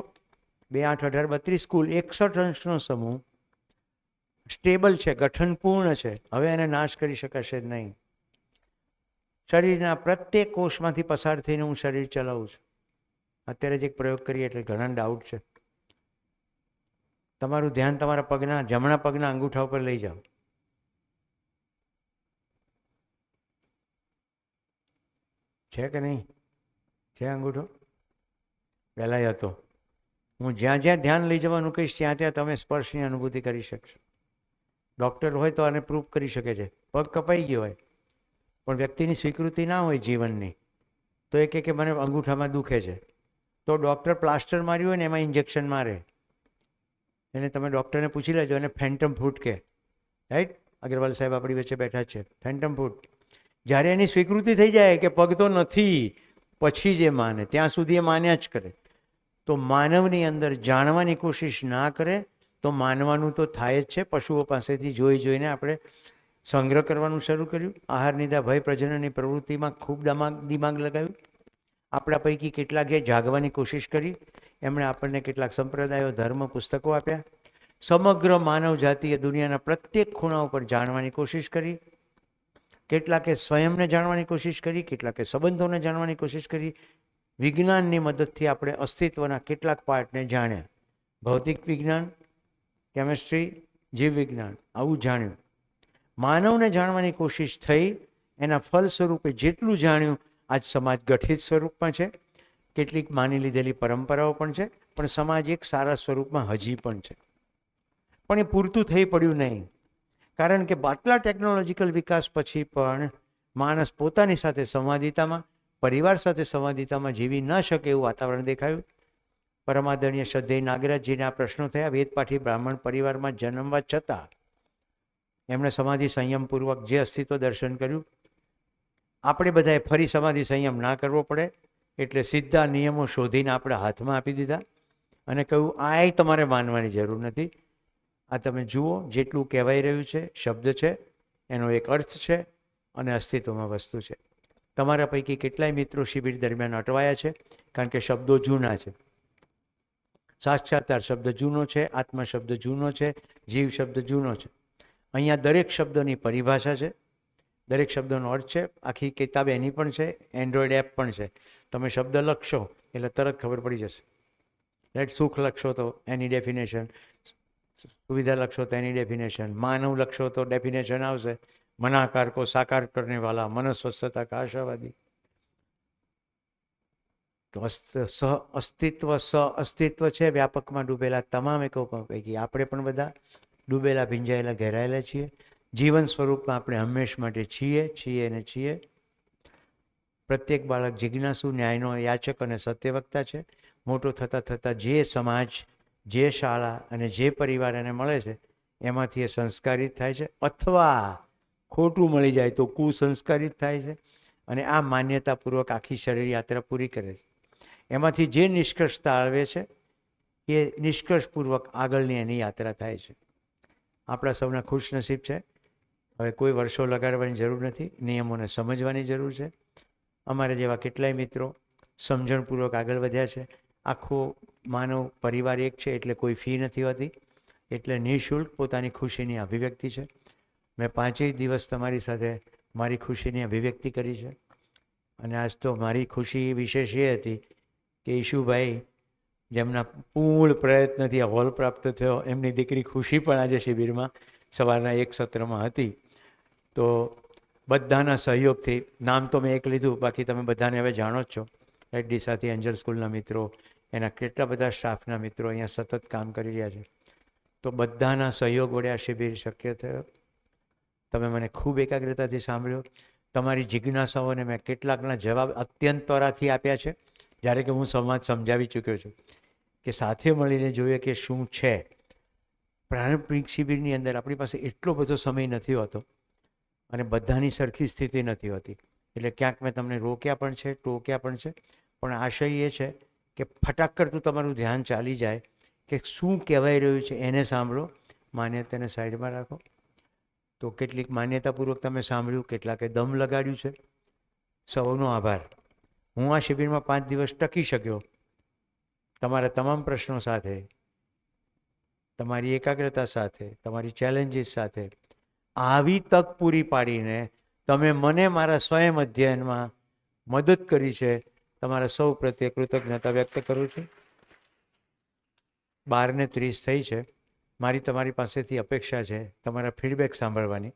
2, 8, 18, 32 કુલ 61 અંશનો સમૂહ સ્ટેબલ છે, ગઠનપૂર્ણ છે. હવે એને નાશ કરી શકાશે નહીં. શરીરના પ્રત્યેક કોષમાંથી પસાર થઈને હું શરીર ચલાવું છું. અત્યારે જ એક પ્રયોગ કરીએ એટલે ઘણા ડાઉટ છે. તમારું ધ્યાન તમારા પગના, જમણા પગના અંગૂઠા ઉપર લઈ જાઓ. છે કે નહીં? છે અંગૂઠો? પહેલાંય હતો. હું જ્યાં જ્યાં ધ્યાન લઈ જવાનું કહીશ ત્યાં ત્યાં તમે સ્પર્શની અનુભૂતિ કરી શકશો. ડૉક્ટર હોય તો આને પ્રૂફ કરી શકે છે. પગ કપાઈ ગયો હોય પણ વ્યક્તિની સ્વીકૃતિ ના હોય જીવનની, તો એ કહે કે મને અંગૂઠામાં દુખે છે, તો ડૉક્ટર પ્લાસ્ટર માર્યું હોય ને એમાં ઇન્જેક્શન મારે. એને તમે ડૉક્ટરને પૂછી લેજો, એને ફેન્ટમ ફૂટ કે, રાઈટ? અગ્રવાલ સાહેબ આપણી વચ્ચે બેઠા છે. ફેન્ટમ ફૂટ. જ્યારે એની સ્વીકૃતિ થઈ જાય કે પગ તો નથી, પછી જે માને, ત્યાં સુધી એ માન્યા જ કરે. તો માનવની અંદર જાણવાની કોશિશ ના કરે તો માનવાનું તો થાય જ છે. પશુઓ પાસેથી જોઈ જોઈને આપણે સંગ્રહ કરવાનું શરૂ કર્યું. આહાર નિદ્રા ભય પ્રજનનની પ્રવૃત્તિમાં ખૂબ દિમાગ લગાવ્યું. આપણા પૈકી કેટલાકે જાગવાની કોશિશ કરી. એમણે આપણને કેટલાક સંપ્રદાયો, ધર્મ, પુસ્તકો આપ્યા. સમગ્ર માનવ જાતિએ દુનિયાના પ્રત્યેક ખૂણા ઉપર જાણવાની કોશિશ કરી. કેટલાકે સ્વયંને જાણવાની કોશિશ કરી, કેટલાકે સંબંધોને જાણવાની કોશિશ કરી. વિજ્ઞાનની મદદથી આપણે અસ્તિત્વના કેટલાક પાર્ટને જાણ્યા. ભૌતિક વિજ્ઞાન, કેમેસ્ટ્રી, જીવ વિજ્ઞાન, આવું જાણ્યું. માનવને જાણવાની કોશિશ થઈ. એના ફલ સ્વરૂપે જેટલું જાણ્યું, આજ સમાજ ગઠિત સ્વરૂપમાં છે. કેટલીક માની લીધેલી પરંપરાઓ પણ છે, પણ સમાજ એક સારા સ્વરૂપમાં હજી પણ છે. પણ એ પૂરતું થઈ પડ્યું નહીં, કારણ કે આટલા ટેકનોલોજીકલ વિકાસ પછી પણ માણસ પોતાની સાથે સંવાદિતામાં, પરિવાર સાથે સંવાદિતામાં જીવી ન શકે એવું વાતાવરણ દેખાયું. પરમાદરણીય શ્રદ્ધેય નાગરાજજીને આ પ્રશ્નો થયા. વેદપાઠી બ્રાહ્મણ પરિવારમાં જન્મવા છતાં એમણે સમાધિ સંયમપૂર્વક જે અસ્તિત્વ દર્શન કર્યું. આપણે બધાએ ફરી સમાધિ સંયમ ના કરવો પડે એટલે સીધા નિયમો શોધીને આપણા હાથમાં આપી દીધા અને કહ્યું આ તમારે માનવાની જરૂર નથી. આ તમે જુઓ, જેટલું કહેવાઈ રહ્યું છે શબ્દ છે, એનો એક અર્થ છે અને અસ્તિત્વમાં વસ્તુ છે. તમારા પૈકી કેટલાય મિત્રો શિબિર દરમિયાન અટવાયા છે, કારણ કે શબ્દો જૂના છે. સાક્ષાત્કાર શબ્દ જૂનો છે, આત્મા શબ્દ જૂનો છે, જીવ શબ્દ જૂનો છે. અહીંયા દરેક શબ્દોની પરિભાષા છે, દરેક શબ્દોનો અર્થ છે. આખી કિતાબ એની પણ છે, એન્ડ્રોઈડ એપ પણ છે. તમે શબ્દ લખશો એટલે તરત ખબર પડી જશે. રાઈટ? સુખ લખશો તો એની ડેફિનેશન, સુવિધા લખશો તો એની ડેફિનેશન, માનવ લખશો તો ડેફિનેશન આવશે. મનાકાર કો સાકાર કરને વાલા, મનસ્વસ્થતા કા આશાવાદી. તો અસ્તિત્વ છે વ્યાપકમાં ડૂબેલા તમામ એકો પૈકી આપણે પણ બધા ડૂબેલા, ભીંજાયેલા, ઘેરાયેલા છીએ. જીવન સ્વરૂપમાં આપણે હંમેશ માટે છીએ ને છીએ. પ્રત્યેક બાળક જિજ્ઞાસુ, ન્યાયનો યાચક અને સત્યવક્તા છે. મોટો થતાં થતાં જે સમાજ, જે શાળા અને જે પરિવાર એને મળે છે એમાંથી એ સંસ્કારિત થાય છે, અથવા ખોટું મળી જાય તો કુસંસ્કારિત થાય છે. અને આ માન્યતાપૂર્વક આખી શરીર યાત્રા પૂરી કરે છે. એમાંથી જે નિષ્કર્ષતા આવે છે એ નિષ્કર્ષપૂર્વક આગળની એની યાત્રા થાય છે. આપણા સૌના ખુશનસીબ છે. હવે કોઈ વર્ષો લગાડવાની જરૂર નથી, નિયમોને સમજવાની જરૂર છે. અમારે જેવા કેટલાય મિત્રો સમજણપૂર્વક આગળ વધ્યા છે. આખો માનવ પરિવાર એક છે એટલે કોઈ ફી નથી હોતી, એટલે નિઃશુલ્ક પોતાની ખુશીની અભિવ્યક્તિ છે. મેં 5 દિવસ તમારી સાથે મારી ખુશીની અભિવ્યક્તિ કરી છે. અને આજ તો મારી ખુશી વિશેષ એ હતી કે ઈશુભાઈ, જેમના પૂર્ણ પ્રયત્નથી આ હોલ પ્રાપ્ત થયો, એમની દીકરી ખુશી પણ આજે શિબિરમાં સવારના એક સત્રમાં હતી. તો બધાના સહયોગથી, નામ તો મેં એક લીધું, બાકી તમે બધાને હવે જાણો જ છો. એડી સાથે એન્જલ સ્કૂલના મિત્રો, એના કેટલા બધા સ્ટાફના મિત્રો અહીંયા સતત કામ કરી રહ્યા છે. તો બધાના સહયોગ વડે આ શિબિર શક્ય થયો. તમે મને ખૂબ એકાગ્રતાથી સાંભળ્યો. તમારી જિજ્ઞાસાઓને મેં કેટલાકના જવાબ અત્યંત ત્વરાથી આપ્યા છે, જ્યારે કે હું સંવાદ સમજાવી ચૂક્યો છું કે સાથે મળીને જોઈએ કે શું છે. પ્રારંભિક શિબિરની અંદર આપણી પાસે એટલો બધો સમય નથી હોતો અને બધાની સરખી સ્થિતિ નથી હોતી. એટલે ક્યાંક મેં તમને રોક્યા પણ છે, ટોક્યા પણ છે, પણ આશય એ છે કે ફટાક કરતું તમારું ધ્યાન ચાલી જાય કે શું કહેવાય રહ્યું છે એને સાંભળો, માન્યતાને સાઈડમાં રાખો. તો કેટલીક માન્યતાપૂર્વક તમે સાંભળ્યું, કેટલાકે દમ લગાડ્યું છે. સૌનો આભાર. હું આ શિબિરમાં 5 દિવસ ટકી શક્યો તમારા તમામ પ્રશ્નો સાથે, તમારી એકાગ્રતા સાથે, તમારી ચેલેન્જીસ સાથે. આવી તક પૂરી પાડીને તમે મને મારા સ્વયં અધ્યયનમાં મદદ કરી છે. તમારા સૌ પ્રત્યે કૃતજ્ઞતા વ્યક્ત કરું છું. 12:30 થઈ છે. મારી તમારી પાસેથી અપેક્ષા છે તમારા ફીડબેક સાંભળવાની.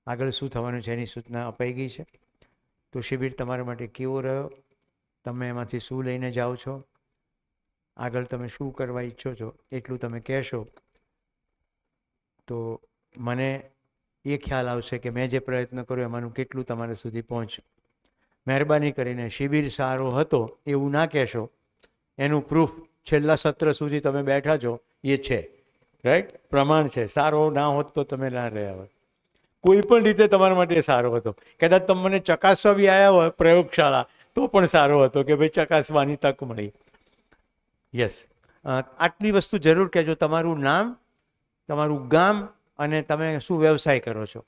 આગળ શું થવાનું છે એની સૂચના અપાઈ ગઈ છે. તો શિબિર તમારા માટે કેવો રહ્યો, તમે એમાંથી શું લઈને જાઓ છો, આગળ તમે શું કરવા ઈચ્છો છો એટલું તમે કહેશો તો મને એ ખ્યાલ આવશે કે મેં જે પ્રયત્ન કર્યો એમાંનું કેટલું તમારા સુધી પહોંચ્યું. મહેરબાની કરીને શિબિર સારો હતો એવું ના કહેશો. એનું પ્રૂફ છેલ્લા સત્ર સુધી તમે બેઠા છો એ છે, રાઈટ? પ્રમાણ છે. સારો ના હોત તો તમે ના રહ્યા હોત. કોઈ પણ રીતે તમારા માટે સારો હતો. કદાચ તમે મને ચકાસવા બી આવ્યા હોય પ્રયોગશાળા તો પણ સારો હતો કે ભાઈ ચકાસવાની તક મળી. યસ, આટલી વસ્તુ જરૂર કહેજો. તમારું નામ, તમારું ગામ અને તમે શું વ્યવસાય કરો છો.